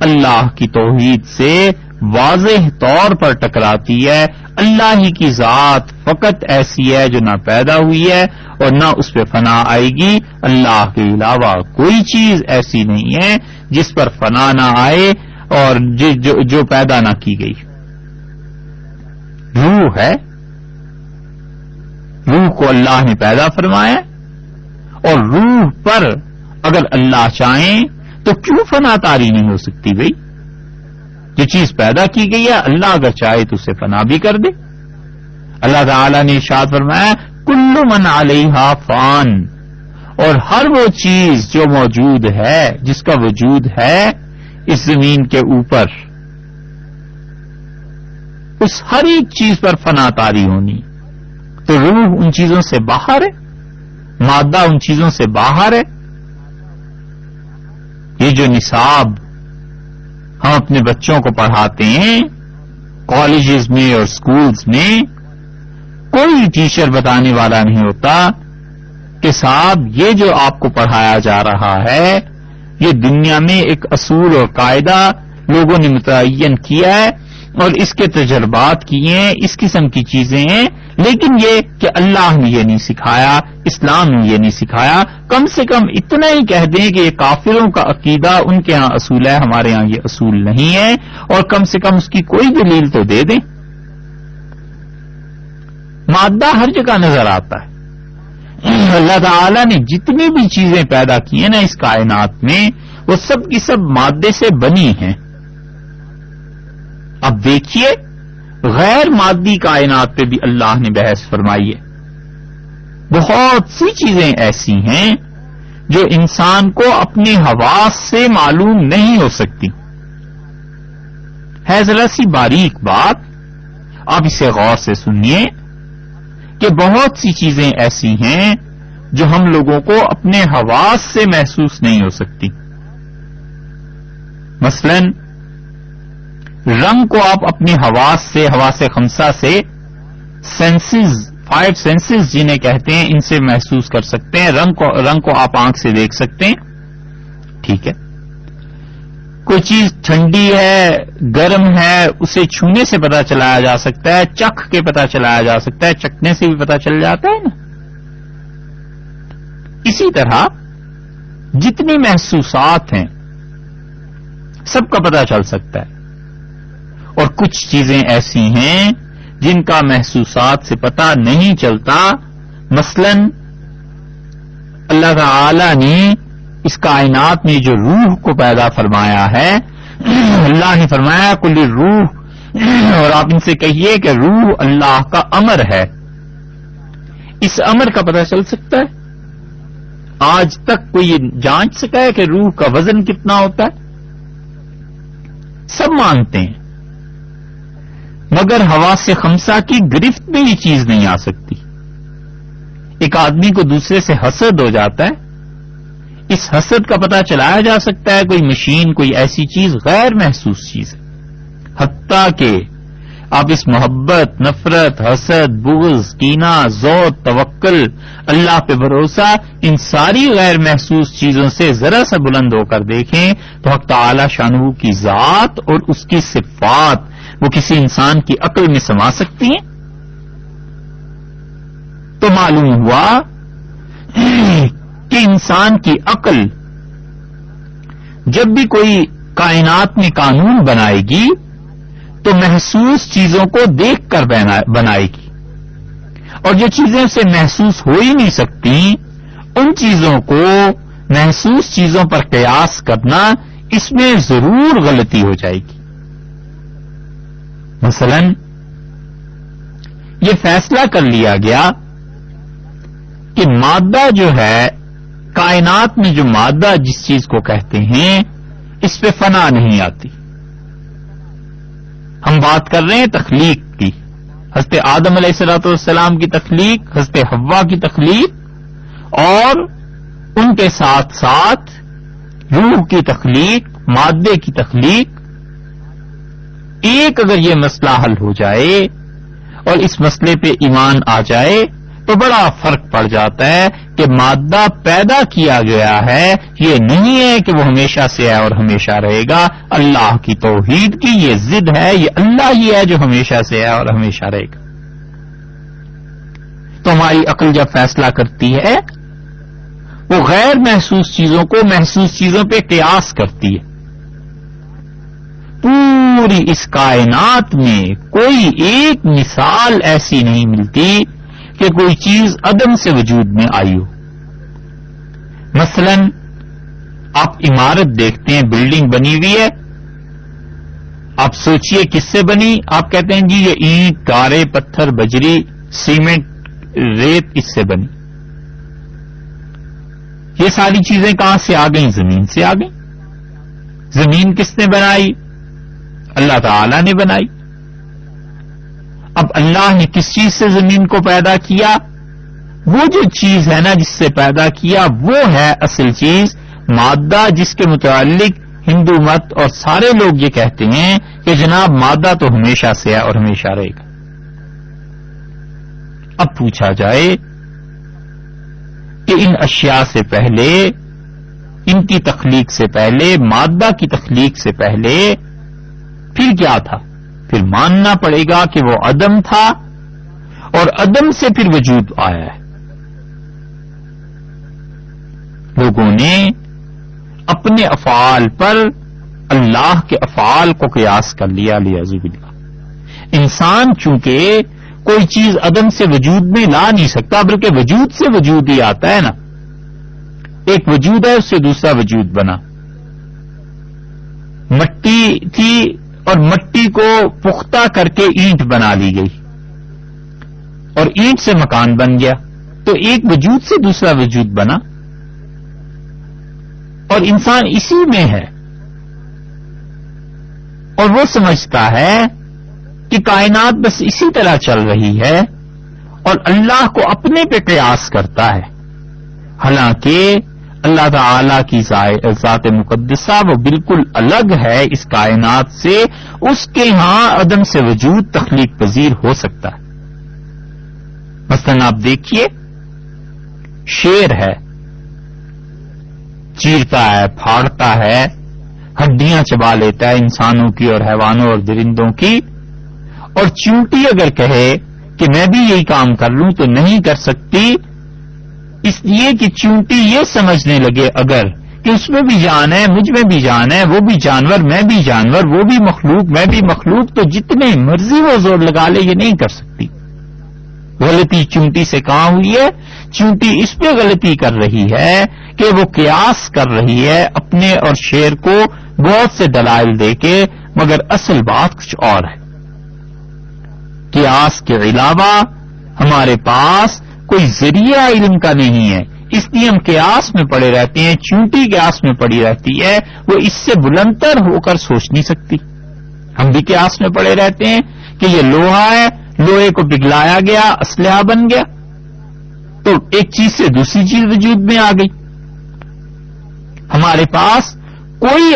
اللہ کی توحید سے واضح طور پر ٹکراتی ہے۔ اللہ ہی کی ذات فقط ایسی ہے جو نہ پیدا ہوئی ہے اور نہ اس پہ فنا آئے گی۔ اللہ کے علاوہ کوئی چیز ایسی نہیں ہے جس پر فنا نہ آئے اور جو پیدا نہ کی گئی۔ روح ہے، روح کو اللہ نے پیدا فرمایا، اور روح پر اگر اللہ چاہیں تو کیوں فنا طاری نہیں ہو سکتی بھئی؟ جو چیز پیدا کی گئی ہے اللہ اگر چاہے تو اسے فنا بھی کر دے۔ اللہ تعالی نے ارشاد فرمایا کل من علیہا فان، اور ہر وہ چیز جو موجود ہے، جس کا وجود ہے اس زمین کے اوپر، اس ہر ایک چیز پر فنا طاری ہونی۔ تو روح ان چیزوں سے باہر ہے، مادہ ان چیزوں سے باہر ہے۔ یہ جو نصاب ہم اپنے بچوں کو پڑھاتے ہیں کالجز میں اور سکولز میں، کوئی ٹیچر بتانے والا نہیں ہوتا کہ صاحب یہ جو آپ کو پڑھایا جا رہا ہے یہ دنیا میں ایک اصول اور قاعدہ لوگوں نے متعین کیا ہے اور اس کے تجربات کیے ہیں، اس قسم کی چیزیں ہیں، لیکن یہ کہ اللہ نے یہ نہیں سکھایا، اسلام نے یہ نہیں سکھایا۔ کم سے کم اتنا ہی کہہ دیں کہ یہ کافروں کا عقیدہ ان کے ہاں اصول ہے، ہمارے ہاں یہ اصول نہیں ہے، اور کم سے کم اس کی کوئی دلیل تو دے دیں۔ مادہ ہر جگہ نظر آتا ہے۔ اللہ تعالی نے جتنی بھی چیزیں پیدا کی ہیں نا اس کائنات میں، وہ سب کی سب مادے سے بنی ہیں۔ اب دیکھیے غیر مادی کائنات پہ بھی اللہ نے بحث فرمائی ہے۔ بہت سی چیزیں ایسی ہیں جو انسان کو اپنے حواس سے معلوم نہیں ہو سکتی۔ ہے ذرا سی باریک بات، آپ اسے غور سے سنیے کہ بہت سی چیزیں ایسی ہیں جو ہم لوگوں کو اپنے حواس سے محسوس نہیں ہو سکتی۔ مثلاً رنگ کو آپ اپنے حواس خمسہ سے سینسز، 5 سینسز جنہیں کہتے ہیں، ان سے محسوس کر سکتے ہیں۔ رنگ کو آپ آنکھ سے دیکھ سکتے ہیں، ٹھیک ہے۔ کوئی چیز ٹھنڈی ہے، گرم ہے، اسے چھونے سے پتہ چلایا جا سکتا ہے، چکھ کے پتہ چلایا جا سکتا ہے، چکھنے سے بھی پتہ چل جاتا ہے نا۔ اسی طرح جتنی محسوسات ہیں سب کا پتہ چل سکتا ہے، اور کچھ چیزیں ایسی ہیں جن کا محسوسات سے پتہ نہیں چلتا۔ مثلا اللہ تعالی نے اس کائنات میں جو روح کو پیدا فرمایا ہے، اللہ نے فرمایا کل روح، اور آپ ان سے کہیے کہ روح اللہ کا امر ہے۔ اس امر کا پتہ چل سکتا ہے؟ آج تک کوئی یہ جانچ سکا ہے کہ روح کا وزن کتنا ہوتا ہے؟ سب مانتے ہیں، مگر حواس خمسہ کی گرفت میں یہ چیز نہیں آ سکتی۔ ایک آدمی کو دوسرے سے حسد ہو جاتا ہے، اس حسد کا پتہ چلایا جا سکتا ہے؟ کوئی مشین، کوئی ایسی چیز غیر محسوس چیز ہے، حتیٰ کہ آپ اس محبت، نفرت، حسد، بغض، کینہ، ذوق، توکل، اللہ پہ بھروسہ، ان ساری غیر محسوس چیزوں سے ذرا سا بلند ہو کر دیکھیں تو حق تعالی شانہ کی ذات اور اس کی صفات وہ کسی انسان کی عقل میں سما سکتی ہیں؟ تو معلوم ہوا کہ انسان کی عقل جب بھی کوئی کائنات میں قانون بنائے گی تو محسوس چیزوں کو دیکھ کر بنائے گی، اور جو چیزیں اسے محسوس ہو ہی نہیں سکتی ان چیزوں کو محسوس چیزوں پر قیاس کرنا، اس میں ضرور غلطی ہو جائے گی۔ مثلا یہ فیصلہ کر لیا گیا کہ مادہ جو ہے، کائنات میں جو مادہ جس چیز کو کہتے ہیں، اس پہ فنا نہیں آتی۔ ہم بات کر رہے ہیں تخلیق کی، حضرت آدم علیہ الصلوۃ والسلام کی تخلیق، حضرت حوا کی تخلیق، اور ان کے ساتھ ساتھ روح کی تخلیق، مادے کی تخلیق۔ ایک اگر یہ مسئلہ حل ہو جائے اور اس مسئلے پہ ایمان آ جائے تو بڑا فرق پڑ جاتا ہے کہ مادہ پیدا کیا گیا ہے، یہ نہیں ہے کہ وہ ہمیشہ سے ہے اور ہمیشہ رہے گا۔ اللہ کی توحید کی یہ ضد ہے، یہ اللہ ہی ہے جو ہمیشہ سے ہے اور ہمیشہ رہے گا۔ تو ہماری عقل جب فیصلہ کرتی ہے وہ غیر محسوس چیزوں کو محسوس چیزوں پہ قیاس کرتی ہے۔ پوری اس کائنات میں کوئی ایک مثال ایسی نہیں ملتی کہ کوئی چیز عدم سے وجود میں آئی ہو۔ مثلا آپ عمارت دیکھتے ہیں، بلڈنگ بنی ہوئی ہے، آپ سوچئے کس سے بنی؟ آپ کہتے ہیں جی یہ اینٹ، گارے، پتھر، بجری، سیمنٹ، ریت اس سے بنی۔ یہ ساری چیزیں کہاں سے آ گئیں؟ زمین سے آ گئیں۔ زمین کس نے بنائی؟ اللہ تعالی نے بنائی۔ اب اللہ نے کس چیز سے زمین کو پیدا کیا؟ وہ جو چیز ہے نا جس سے پیدا کیا وہ ہے اصل چیز، مادہ، جس کے متعلق ہندو مت اور سارے لوگ یہ کہتے ہیں کہ جناب مادہ تو ہمیشہ سے ہے اور ہمیشہ رہے گا۔ اب پوچھا جائے کہ ان اشیاء سے پہلے، ان کی تخلیق سے پہلے، مادہ کی تخلیق سے پہلے پھر کیا تھا؟ پھر ماننا پڑے گا کہ وہ عدم تھا اور عدم سے پھر وجود آیا ہے۔ لوگوں نے اپنے افعال پر اللہ کے افعال کو قیاس کر لیا، لیاذ باللہ۔ انسان چونکہ کوئی چیز عدم سے وجود میں لا نہیں سکتا، بلکہ وجود سے وجود ہی آتا ہے نا۔ ایک وجود ہے، اس سے دوسرا وجود بنا۔ مٹی تھی اور مٹی کو پختہ کر کے اینٹ بنا لی گئی اور اینٹ سے مکان بن گیا، تو ایک وجود سے دوسرا وجود بنا، اور انسان اسی میں ہے اور وہ سمجھتا ہے کہ کائنات بس اسی طرح چل رہی ہے اور اللہ کو اپنے پہ قیاس کرتا ہے، حالانکہ اللہ تعالی کی ذات مقدسہ وہ بالکل الگ ہے اس کائنات سے، اس کے ہاں عدم سے وجود تخلیق پذیر ہو سکتا ہے۔ مثلا آپ دیکھیے، شیر ہے، چیرتا ہے، پھاڑتا ہے، ہڈیاں چبا لیتا ہے انسانوں کی اور حیوانوں اور درندوں کی، اور چیونٹی اگر کہے کہ میں بھی یہی کام کر لوں تو نہیں کر سکتی، اس لیے کہ چیونٹی یہ سمجھنے لگے اگر کہ اس میں بھی جان ہے، مجھ میں بھی جان ہے، وہ بھی جانور، میں بھی جانور، وہ بھی مخلوق، میں بھی مخلوق، تو جتنے مرضی وہ زور لگا لے یہ نہیں کر سکتی۔ غلطی چیونٹی سے کہاں ہوئی ہے؟ چیونٹی اس پہ غلطی کر رہی ہے کہ وہ قیاس کر رہی ہے اپنے اور شیر کو بہت سے دلائل دے کے، مگر اصل بات کچھ اور ہے۔ قیاس کے علاوہ ہمارے پاس کوئی ذریعہ علم کا نہیں ہے، اس لیے ہم قیاس میں پڑے رہتے ہیں، چیونٹی قیاس میں پڑی رہتی ہے، وہ اس سے بلندتر ہو کر سوچ نہیں سکتی۔ ہم بھی قیاس میں پڑے رہتے ہیں کہ یہ لوہا ہے، لوہے کو پگھلایا گیا، اسلحہ بن گیا، تو ایک چیز سے دوسری چیز وجود میں آ گئی۔ ہمارے پاس کوئی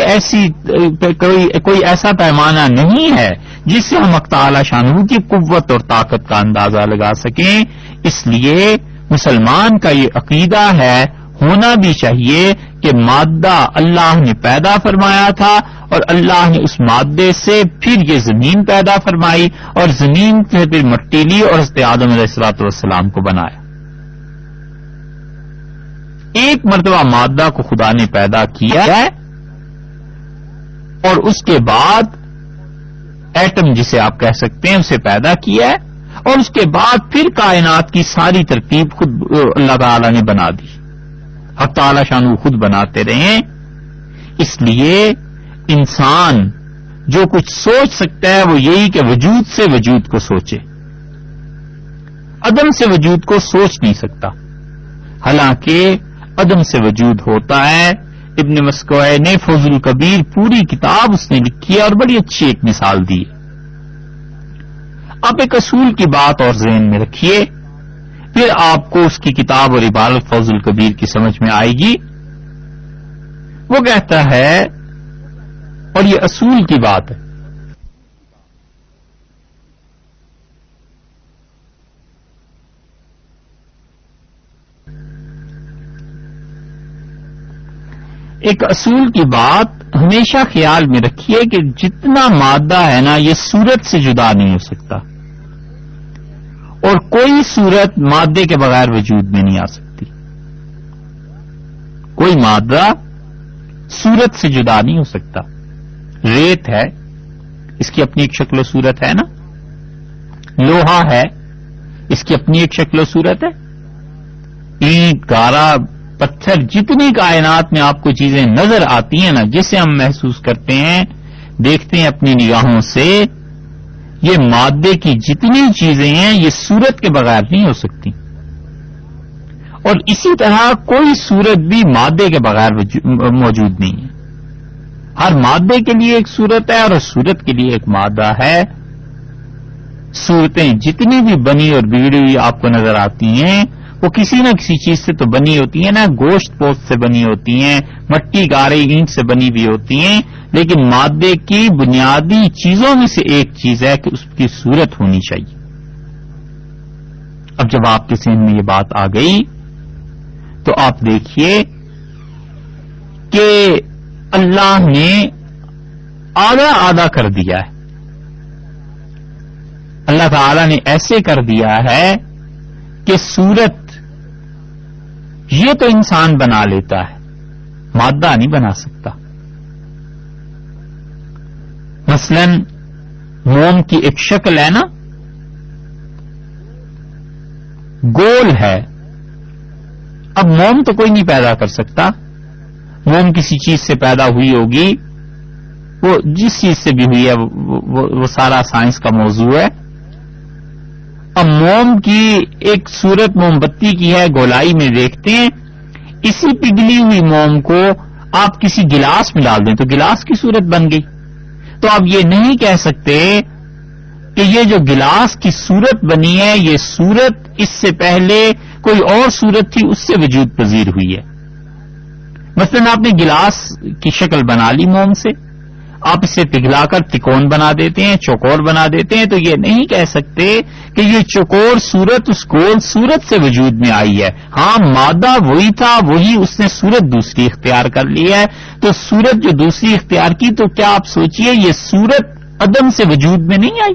ایسا پیمانہ نہیں ہے جس سے ہم تعالی شانہ کی قوت اور طاقت کا اندازہ لگا سکیں. اس لیے مسلمان کا یہ عقیدہ ہے، ہونا بھی چاہیے، کہ مادہ اللہ نے پیدا فرمایا تھا اور اللہ نے اس مادے سے پھر یہ زمین پیدا فرمائی اور زمین سے پھر مٹی لی اور حضرت آدم علیہ السلام کو بنایا. ایک مرتبہ مادہ کو خدا نے پیدا کیا ہے اور اس کے بعد ایٹم جسے آپ کہہ سکتے ہیں اسے پیدا کیا ہے اور اس کے بعد پھر کائنات کی ساری ترتیب خود اللہ تعالی نے بنا دی. حق تعالی شانو خود بناتے رہے. اس لیے انسان جو کچھ سوچ سکتا ہے وہ یہی کہ وجود سے وجود کو سوچے، عدم سے وجود کو سوچ نہیں سکتا. حالانکہ عدم سے وجود ہوتا ہے. ابن مسکوہ نے فوز الکبیر پوری کتاب اس نے لکھی ہے اور بڑی اچھی ایک مثال دی ہے. آپ ایک اصول کی بات اور ذہن میں رکھیے، پھر آپ کو اس کی کتاب اور عبارت فوز الکبیر کی سمجھ میں آئے گی. وہ کہتا ہے، اور یہ اصول کی بات ہے، ایک اصول کی بات ہمیشہ خیال میں رکھیے کہ جتنا مادہ ہے نا یہ صورت سے جدا نہیں ہو سکتا اور کوئی صورت مادے کے بغیر وجود میں نہیں آ سکتی. کوئی مادہ صورت سے جدا نہیں ہو سکتا. ریت ہے، اس کی اپنی ایک شکل و صورت ہے نا. لوہا ہے، اس کی اپنی ایک شکل و صورت ہے. اینٹ، گارا، پتھر، جتنی کائنات میں آپ کو چیزیں نظر آتی ہیں نا جسے ہم محسوس کرتے ہیں، دیکھتے ہیں اپنی نگاہوں سے، یہ مادے کی جتنی چیزیں ہیں یہ صورت کے بغیر نہیں ہو سکتی. اور اسی طرح کوئی صورت بھی مادے کے بغیر موجود نہیں ہے. ہر مادے کے لیے ایک صورت ہے اور ہر صورت کے لیے ایک مادہ ہے. صورتیں جتنی بھی بنی اور بگڑی ہوئی آپ کو نظر آتی ہیں وہ کسی نہ کسی چیز سے تو بنی ہوتی ہیں نا. گوشت پوست سے بنی ہوتی ہیں، مٹی، گارے، اینٹ سے بنی بھی ہوتی ہیں، لیکن مادے کی بنیادی چیزوں میں سے ایک چیز ہے کہ اس کی صورت ہونی چاہیے. اب جب آپ کے ذہن میں یہ بات آ گئی تو آپ دیکھیے کہ اللہ نے آدھا آدھا کر دیا ہے. اللہ تعالی نے ایسے کر دیا ہے کہ صورت یہ تو انسان بنا لیتا ہے، مادہ نہیں بنا سکتا. مثلا موم کی ایک شکل ہے نا، گول ہے. اب موم تو کوئی نہیں پیدا کر سکتا. موم کسی چیز سے پیدا ہوئی ہوگی، وہ جس چیز سے بھی ہوئی ہے وہ سارا سائنس کا موضوع ہے. اب موم کی ایک صورت موم بتی کی ہے، گولائی میں دیکھتے ہیں. اسی پگھلی ہوئی موم کو آپ کسی گلاس میں ڈال دیں تو گلاس کی صورت بن گئی. تو آپ یہ نہیں کہہ سکتے کہ یہ جو گلاس کی صورت بنی ہے یہ صورت اس سے پہلے کوئی اور صورت تھی اس سے وجود پذیر ہوئی ہے. مثلا آپ نے گلاس کی شکل بنا لی موم سے، آپ اسے پگھلا کر تکون بنا دیتے ہیں، چوکور بنا دیتے ہیں، تو یہ نہیں کہہ سکتے کہ یہ چوکور صورت اس گول صورت سے وجود میں آئی ہے. ہاں مادہ وہی تھا، وہی اس نے صورت دوسری اختیار کر لی ہے. تو صورت جو دوسری اختیار کی تو کیا آپ سوچئے یہ صورت عدم سے وجود میں نہیں آئی؟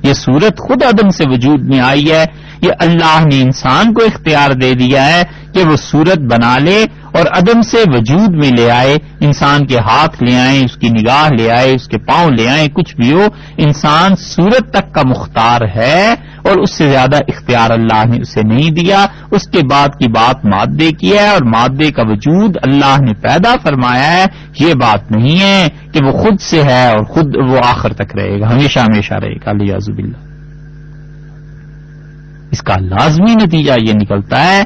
یہ صورت خود عدم سے وجود میں آئی ہے. یہ اللہ نے انسان کو اختیار دے دیا ہے کہ وہ صورت بنا لے اور عدم سے وجود میں لے آئے. انسان کے ہاتھ لے آئیں، اس کی نگاہ لے آئے، اس کے پاؤں لے آئیں، کچھ بھی ہو، انسان صورت تک کا مختار ہے اور اس سے زیادہ اختیار اللہ نے اسے نہیں دیا. اس کے بعد کی بات مادے کی ہے اور مادے کا وجود اللہ نے پیدا فرمایا ہے. یہ بات نہیں ہے کہ وہ خود سے ہے اور خود وہ آخر تک رہے گا، ہمیشہ ہمیشہ رہے گا. الیاذ باللہ. اس کا لازمی نتیجہ یہ نکلتا ہے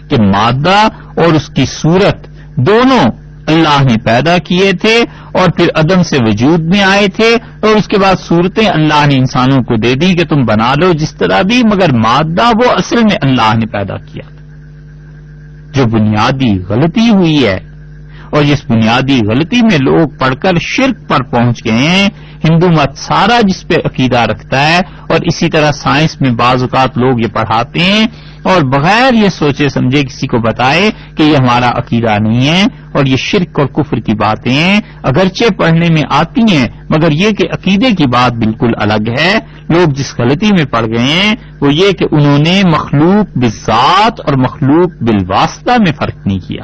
کہ مادہ اور اس کی صورت دونوں اللہ نے پیدا کیے تھے اور پھر عدم سے وجود میں آئے تھے اور اس کے بعد صورتیں اللہ نے انسانوں کو دے دی کہ تم بنا لو جس طرح بھی، مگر مادہ وہ اصل میں اللہ نے پیدا کیا. جو بنیادی غلطی ہوئی ہے اور جس بنیادی غلطی میں لوگ پڑھ کر شرک پر پہنچ گئے ہیں، ہندو مت سارا جس پہ عقیدہ رکھتا ہے، اور اسی طرح سائنس میں بعض اوقات لوگ یہ پڑھاتے ہیں اور بغیر یہ سوچے سمجھے کسی کو بتائے کہ یہ ہمارا عقیدہ نہیں ہے اور یہ شرک اور کفر کی باتیں ہیں، اگرچہ پڑھنے میں آتی ہیں مگر یہ کہ عقیدے کی بات بالکل الگ ہے۔ لوگ جس غلطی میں پڑ گئے ہیں وہ یہ کہ انہوں نے مخلوق بالذات اور مخلوق بالواسطہ میں فرق نہیں کیا۔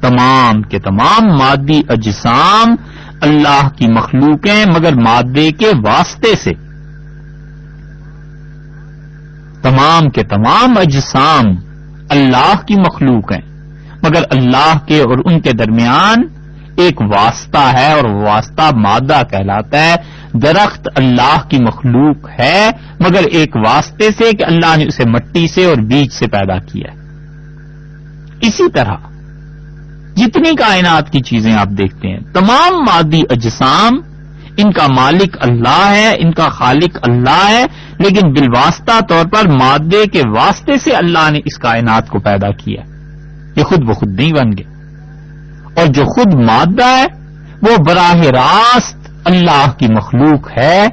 تمام کے تمام مادی اجسام اللہ کی مخلوق ہیں مگر مادے کے واسطے سے، تمام کے تمام اجسام اللہ کی مخلوق ہیں مگر اللہ کے اور ان کے درمیان ایک واسطہ ہے اور وہ واسطہ مادہ کہلاتا ہے۔ درخت اللہ کی مخلوق ہے مگر ایک واسطے سے کہ اللہ نے اسے مٹی سے اور بیج سے پیدا کیا ہے۔ اسی طرح جتنی کائنات کی چیزیں آپ دیکھتے ہیں، تمام مادی اجسام ان کا مالک اللہ ہے، ان کا خالق اللہ ہے، لیکن بالواسطہ طور پر مادے کے واسطے سے اللہ نے اس کائنات کو پیدا کیا۔ یہ خود بخود نہیں بن گئے، اور جو خود مادہ ہے وہ براہ راست اللہ کی مخلوق ہے۔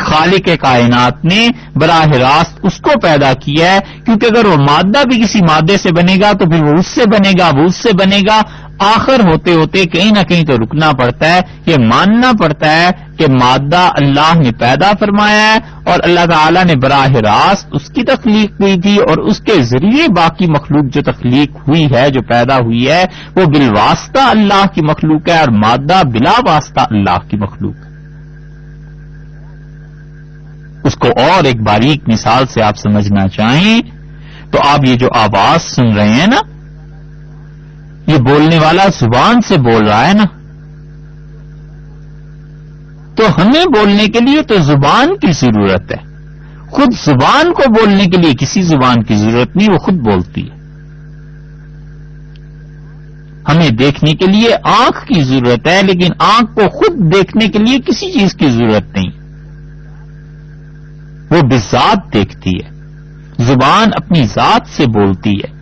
خالق کائنات نے براہ راست اس کو پیدا کیا ہے، کیونکہ اگر وہ مادہ بھی کسی مادے سے بنے گا تو پھر وہ اس سے بنے گا، وہ اس سے بنے گا، آخر ہوتے ہوتے کہیں نہ کہیں تو رکنا پڑتا ہے۔ یہ ماننا پڑتا ہے کہ مادہ اللہ نے پیدا فرمایا ہے اور اللہ تعالیٰ نے براہ راست اس کی تخلیق کی تھی، اور اس کے ذریعے باقی مخلوق جو تخلیق ہوئی ہے، جو پیدا ہوئی ہے، وہ بالواسطہ اللہ کی مخلوق ہے اور مادہ بلا واسطہ اللہ کی مخلوق ہے۔ اس کو اور ایک باریک مثال سے آپ سمجھنا چاہیں تو آپ یہ جو آواز سن رہے ہیں نا، یہ بولنے والا زبان سے بول رہا ہے نا، تو ہمیں بولنے کے لیے تو زبان کی ضرورت ہے، خود زبان کو بولنے کے لیے کسی زبان کی ضرورت نہیں، وہ خود بولتی ہے۔ ہمیں دیکھنے کے لیے آنکھ کی ضرورت ہے، لیکن آنکھ کو خود دیکھنے کے لیے کسی چیز کی ضرورت نہیں، وہ بذات دیکھتی ہے، زبان اپنی ذات سے بولتی ہے۔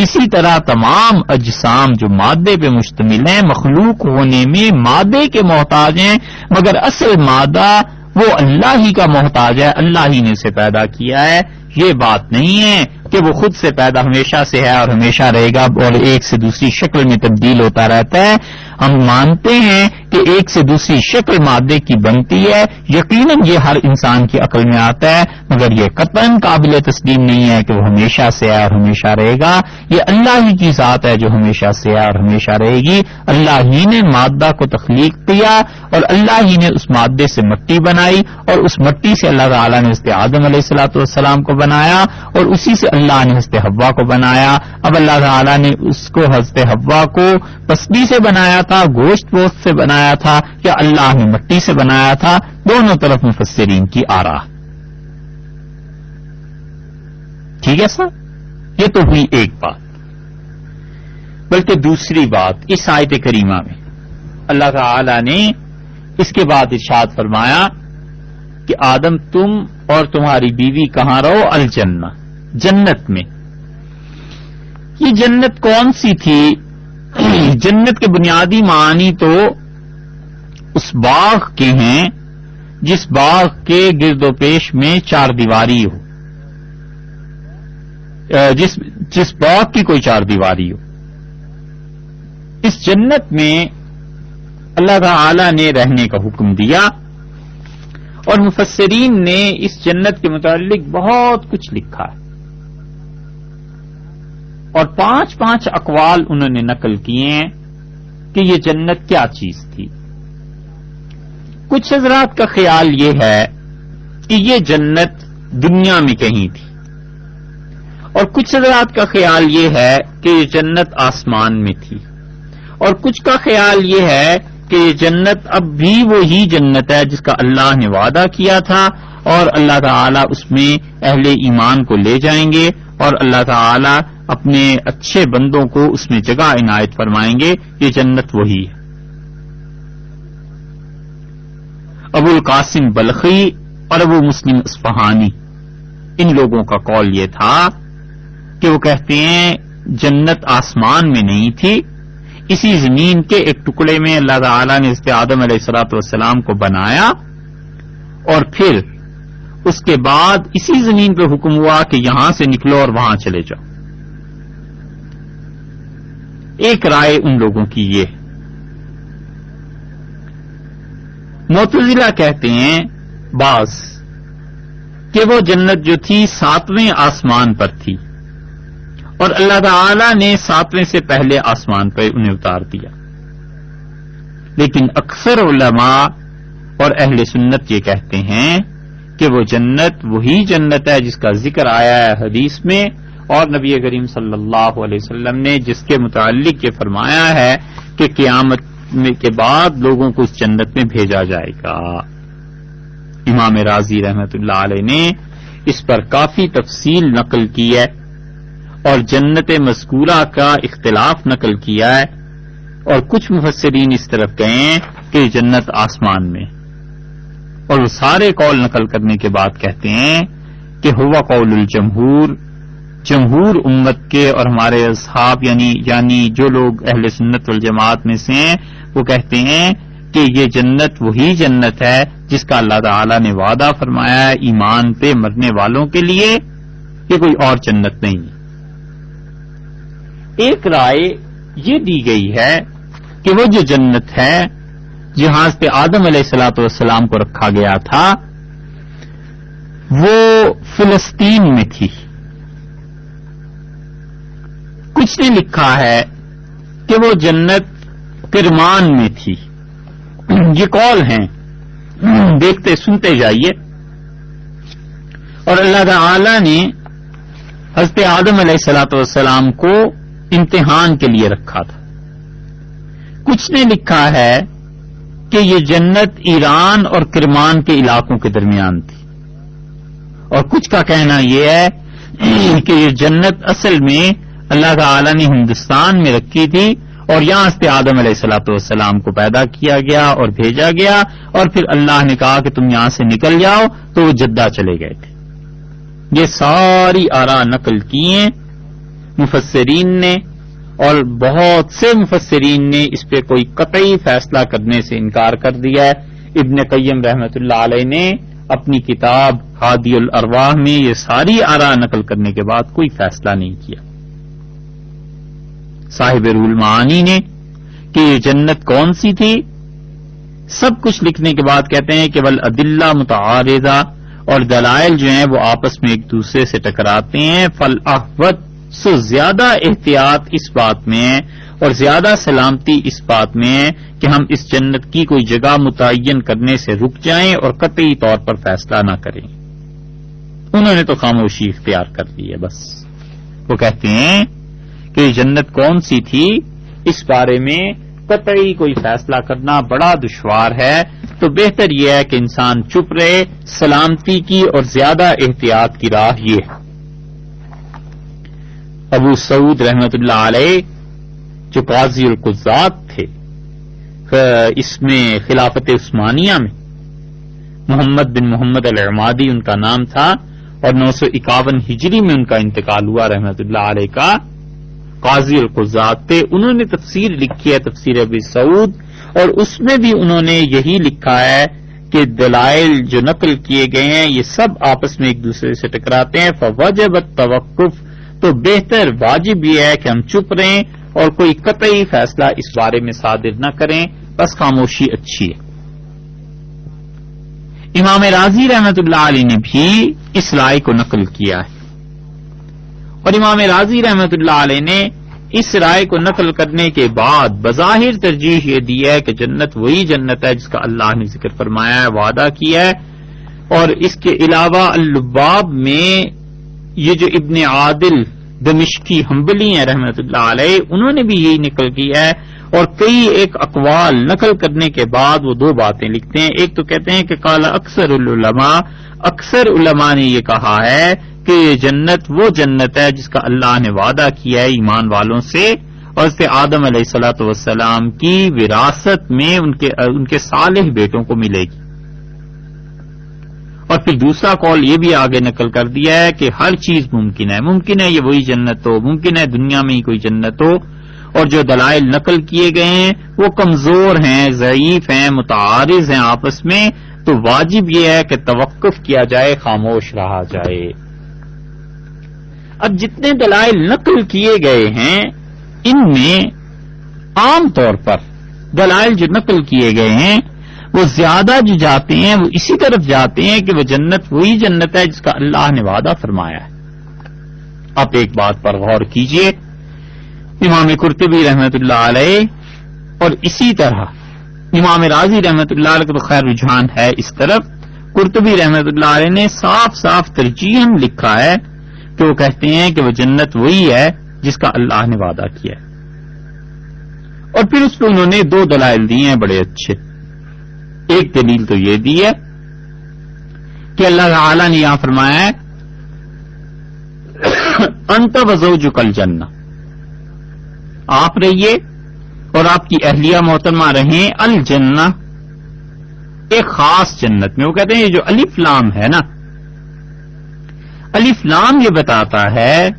اسی طرح تمام اجسام جو مادے پہ مشتمل ہیں، مخلوق ہونے میں مادے کے محتاج ہیں، مگر اصل مادہ وہ اللہ ہی کا محتاج ہے، اللہ ہی نے اسے پیدا کیا ہے۔ یہ بات نہیں ہے کہ وہ خود سے پیدا ہمیشہ سے ہے اور ہمیشہ رہے گا اور ایک سے دوسری شکل میں تبدیل ہوتا رہتا ہے۔ ہم مانتے ہیں کہ ایک سے دوسری شکل مادے کی بنتی ہے، یقیناً یہ ہر انسان کی عقل میں آتا ہے، مگر یہ قطعاً قابل تسلیم نہیں ہے کہ وہ ہمیشہ سے ہے اور ہمیشہ رہے گا۔ یہ اللہ ہی کی ذات ہے جو ہمیشہ سے ہے اور ہمیشہ رہے گی۔ اللہ ہی نے مادہ کو تخلیق کیا اور اللہ ہی نے اس مادے سے مٹی بنائی، اور اس مٹی سے اللہ تعالیٰ نے حضرت آدم علیہ السلام کو بنایا، اور اسی سے اللہ نے حضرت حوا کو بنایا۔ اب اللہ تعالیٰ نے اس کو حضرت حوا کو پسلی سے بنایا تھا، گوشت ووشت سے بنایا تھا، یا اللہ نے مٹی سے بنایا تھا؟ دونوں طرف مفسرین کی آراء۔ ٹھیک ہے سر، یہ تو ہوئی ایک بات، بلکہ دوسری بات اس آیت کریمہ میں اللہ تعالی نے اس کے بعد ارشاد فرمایا کہ آدم تم اور تمہاری بیوی کہاں رہو؟ الجنہ، جنت میں۔ یہ جنت کون سی تھی؟ جنت کے بنیادی معنی تو اس باغ کے ہیں جس باغ کے گرد و پیش میں چار دیواری ہو، جس باغ کی کوئی چار دیواری ہو۔ اس جنت میں اللہ تعالی نے رہنے کا حکم دیا، اور مفسرین نے اس جنت کے متعلق بہت کچھ لکھا ہے، اور 5 اقوال انہوں نے نقل کیے ہیں کہ یہ جنت کیا چیز تھی۔ کچھ حضرات کا خیال یہ ہے کہ یہ جنت دنیا میں کہیں تھی، اور کچھ حضرات کا خیال یہ ہے کہ یہ جنت آسمان میں تھی، اور کچھ کا خیال یہ ہے کہ یہ جنت اب بھی وہی جنت ہے جس کا اللہ نے وعدہ کیا تھا، اور اللہ تعالیٰ اس میں اہل ایمان کو لے جائیں گے، اور اللہ تعالیٰ اپنے اچھے بندوں کو اس میں جگہ عنایت فرمائیں گے۔ یہ جنت وہی ہے۔ ابو القاسم بلخی اور ابو مسلم اصفہانی، ان لوگوں کا قول یہ تھا کہ وہ کہتے ہیں جنت آسمان میں نہیں تھی، اسی زمین کے ایک ٹکڑے میں اللہ تعالی نے حضرت آدم علیہ الصلوۃ والسلام کو بنایا، اور پھر اس کے بعد اسی زمین پہ حکم ہوا کہ یہاں سے نکلو اور وہاں چلے جاؤ۔ ایک رائے ان لوگوں کی یہ ہے۔ معتزلہ کہتے ہیں بعض کہ وہ جنت جو تھی 7ویں آسمان پر تھی، اور اللہ تعالی نے 7ویں سے پہلے آسمان پر انہیں اتار دیا، لیکن اکثر علماء اور اہل سنت یہ کہتے ہیں کہ وہ جنت وہی جنت ہے جس کا ذکر آیا ہے حدیث میں، اور نبی کریم صلی اللہ علیہ وسلم نے جس کے متعلق یہ فرمایا ہے کہ قیامت کے بعد لوگوں کو اس جنت میں بھیجا جائے گا۔ امام رازی رحمت اللہ علیہ نے اس پر کافی تفصیل نقل کی ہے اور جنت مذکورہ کا اختلاف نقل کیا ہے، اور کچھ مفسرین اس طرف گئے ہیں کہ جنت آسمان میں، اور وہ سارے قول نقل کرنے کے بعد کہتے ہیں کہ ہوا قول الجمہور، جمہور امت کے اور ہمارے اصحاب یعنی جو لوگ اہل سنت والجماعت میں سے ہیں وہ کہتے ہیں کہ یہ جنت وہی جنت ہے جس کا اللہ تعالی نے وعدہ فرمایا ہے ایمان پہ مرنے والوں کے لیے، یہ کوئی اور جنت نہیں ہے۔ ایک رائے یہ دی گئی ہے کہ وہ جو جنت ہے جہاں پہ آدم علیہ الصلوۃ والسلام کو رکھا گیا تھا وہ فلسطین میں تھی۔ کچھ نے لکھا ہے کہ وہ جنت کرمان میں تھی۔ یہ قول ہیں، دیکھتے سنتے جائیے۔ اور اللہ تعالی نے حضرت آدم علیہ الصلوۃ والسلام کو امتحان کے لیے رکھا تھا۔ کچھ نے لکھا ہے کہ یہ جنت ایران اور کرمان کے علاقوں کے درمیان تھی، اور کچھ کا کہنا یہ ہے کہ یہ جنت اصل میں اللہ تعالی نے ہندوستان میں رکھی تھی، اور یہاں سے آدم علیہ الصلوۃ والسلام کو پیدا کیا گیا اور بھیجا گیا، اور پھر اللہ نے کہا کہ تم یہاں سے نکل جاؤ، تو وہ جدہ چلے گئے تھے۔ یہ ساری آراء نقل کی ہیں مفسرین نے، اور بہت سے مفسرین نے اس پہ کوئی قطعی فیصلہ کرنے سے انکار کر دیا ہے۔ ابن قیم رحمت اللہ علیہ نے اپنی کتاب ہادی الارواح میں یہ ساری آراء نقل کرنے کے بعد کوئی فیصلہ نہیں کیا۔ صاحب روح المعانی نے کہ یہ جنت کون سی تھی، سب کچھ لکھنے کے بعد کہتے ہیں کہ والادلہ متعارضہ، اور دلائل جو ہیں وہ آپس میں ایک دوسرے سے ٹکراتے ہیں، فالاحوط سو زیادہ احتیاط اس بات میں ہے اور زیادہ سلامتی اس بات میں ہے کہ ہم اس جنت کی کوئی جگہ متعین کرنے سے رک جائیں اور قطعی طور پر فیصلہ نہ کریں۔ انہوں نے تو خاموشی اختیار کر لی ہے بس۔ وہ کہتے ہیں کہ یہ جنت کون سی تھی اس بارے میں قطعی کوئی فیصلہ کرنا بڑا دشوار ہے، تو بہتر یہ ہے کہ انسان چپ رہے، سلامتی کی اور زیادہ احتیاط کی راہ یہ ہے۔ ابو سعود رحمت اللہ علیہ جو قاضی القضات تھے اس میں خلافت عثمانیہ میں، محمد بن محمد العمادی ان کا نام تھا، اور 951 ہجری میں ان کا انتقال ہوا رحمت اللہ علیہ کا، قاضی القضات تھے۔ انہوں نے تفسیر لکھی ہے تفسیر ابی سعود، اور اس میں بھی انہوں نے یہی لکھا ہے کہ دلائل جو نقل کیے گئے ہیں یہ سب آپس میں ایک دوسرے سے ٹکراتے ہیں، فوجب التوقف، تو بہتر واجب یہ ہے کہ ہم چپ رہیں اور کوئی قطعی فیصلہ اس بارے میں صادر نہ کریں، بس خاموشی اچھی ہے۔ امام راضی رحمت اللہ علیہ نے بھی اس رائے کو نقل کیا ہے، اور امام راضی رحمت اللہ علیہ نے اس رائے کو نقل کرنے کے بعد بظاہر ترجیح یہ دی ہے کہ جنت وہی جنت ہے جس کا اللہ نے ذکر فرمایا ہے، وعدہ کیا ہے۔ اور اس کے علاوہ اللباب میں یہ جو ابن عادل دمشقی حنبلی ہیں رحمت اللہ علیہ، انہوں نے بھی یہی نقل کیا ہے، اور کئی ایک اقوال نقل کرنے کے بعد وہ دو باتیں لکھتے ہیں۔ ایک تو کہتے ہیں کہ قال اکثر العلماء، اکثر علماء نے یہ کہا ہے کہ یہ جنت وہ جنت ہے جس کا اللہ نے وعدہ کیا ہے ایمان والوں سے، اور اس سے آدم علیہ الصلوۃ والسلام کی وراثت میں ان کے صالح بیٹوں کو ملے گی۔ اور اور پھر دوسرا قول یہ بھی آگے نقل کر دیا ہے کہ ہر چیز ممکن ہے، ممکن ہے یہ وہی جنت ہو، ممکن ہے دنیا میں ہی کوئی جنت ہو، اور جو دلائل نقل کیے گئے ہیں وہ کمزور ہیں، ضعیف ہیں، متعارض ہیں آپس میں، تو واجب یہ ہے کہ توقف کیا جائے، خاموش رہا جائے۔ اب جتنے دلائل نقل کیے گئے ہیں ان میں عام طور پر دلائل جو نقل کیے گئے ہیں وہ زیادہ جو جاتے ہیں وہ اسی طرف جاتے ہیں کہ وہ جنت وہی جنت ہے جس کا اللہ نے وعدہ فرمایا ہے۔ آپ ایک بات پر غور کیجئے، امام قرطبی رحمت اللہ علیہ اور اسی طرح امام راضی رحمت اللہ علیہ کو تو خیر رجحان ہے اس طرف، قرطبی رحمت اللہ علیہ نے صاف صاف ترجیحاً لکھا ہے کہ وہ کہتے ہیں کہ وہ جنت وہی ہے جس کا اللہ نے وعدہ کیا ہے۔ اور پھر اس پہ انہوں نے دو دلائل دیے ہیں بڑے اچھے۔ ایک دلیل تو یہ دی ہے کہ اللہ تعالی نے یہاں فرمایا ہے انت وزوجک الجنہ، آپ رہیے اور آپ کی اہلیہ محترمہ رہیں الجنہ، ایک خاص جنت میں۔ وہ کہتے ہیں یہ جو الف لام ہے نا، الف لام یہ بتاتا ہے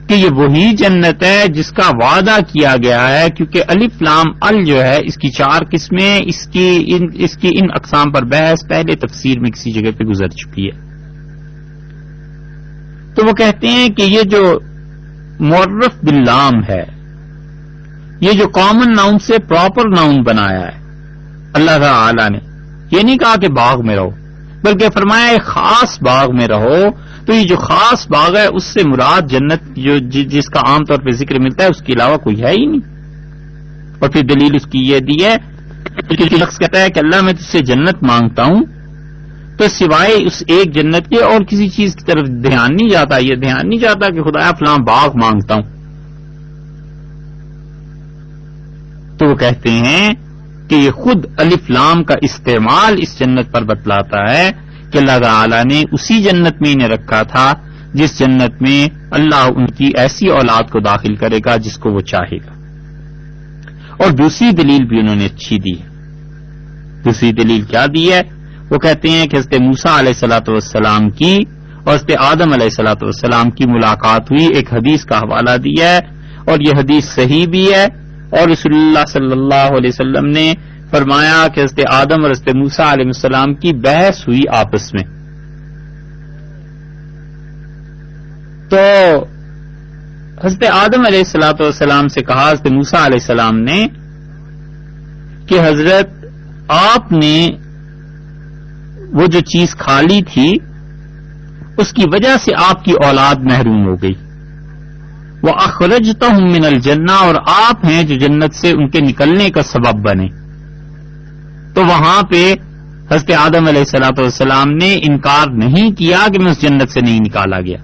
کہ یہ وہی جنت ہے جس کا وعدہ کیا گیا ہے، کیونکہ الف لام ال جو ہے اس کی چار قسمیں، اس کی ان اقسام پر بحث پہلے تفسیر میں کسی جگہ پہ گزر چکی ہے۔ تو وہ کہتے ہیں کہ یہ جو معرف باللام ہے، یہ جو کامن ناؤن سے پراپر ناؤن بنایا ہے اللہ تعالی نے، یہ نہیں کہا کہ باغ میں رہو، بلکہ فرمایا ایک خاص باغ میں رہو، تو یہ جو خاص باغ ہے اس سے مراد جنت جو جس کا عام طور پہ ذکر ملتا ہے اس کے علاوہ کوئی ہے ہی نہیں۔ اور پھر دلیل اس کی یہ دی ہے کہ شخص کہتا ہے کہ اللہ میں تجھ سے جنت مانگتا ہوں، تو سوائے اس ایک جنت کے اور کسی چیز کی طرف دھیان نہیں جاتا، یہ دھیان نہیں جاتا کہ خدایا فلاں باغ مانگتا ہوں۔ تو وہ کہتے ہیں کہ یہ خود الف لام کا استعمال اس جنت پر بتلاتا ہے کہ اللہ تعالی نے اسی جنت میں انہیں رکھا تھا جس جنت میں اللہ ان کی ایسی اولاد کو داخل کرے گا جس کو وہ چاہے گا۔ اور دوسری دلیل بھی انہوں نے اچھی دی ہے۔ دوسری دلیل کیا دی ہے؟ وہ کہتے ہیں کہ حضرت موسیٰ علیہ الصلوۃ والسلام کی اور حضرت آدم علیہ الصلوۃ والسلام کی ملاقات ہوئی، ایک حدیث کا حوالہ دیا ہے اور یہ حدیث صحیح بھی ہے، اور رسول اللہ صلی اللہ علیہ وسلم نے فرمایا کہ حضرت آدم اور حضرت موسیٰ علیہ السلام کی بحث ہوئی آپس میں۔ تو حضرت آدم علیہ الصلوۃ والسلام سے کہا حضرت موسیٰ علیہ السلام نے کہ حضرت آپ نے وہ جو چیز کھا لی تھی اس کی وجہ سے آپ کی اولاد محروم ہو گئی، وَأَخْرَجْتَهُم مِّنَ الْجَنَّةِ، اور آپ ہیں جو جنت سے ان کے نکلنے کا سبب بنے۔ تو وہاں پہ حضرت آدم علیہ الصلوۃ والسلام نے انکار نہیں کیا کہ میں اس جنت سے نہیں نکالا گیا۔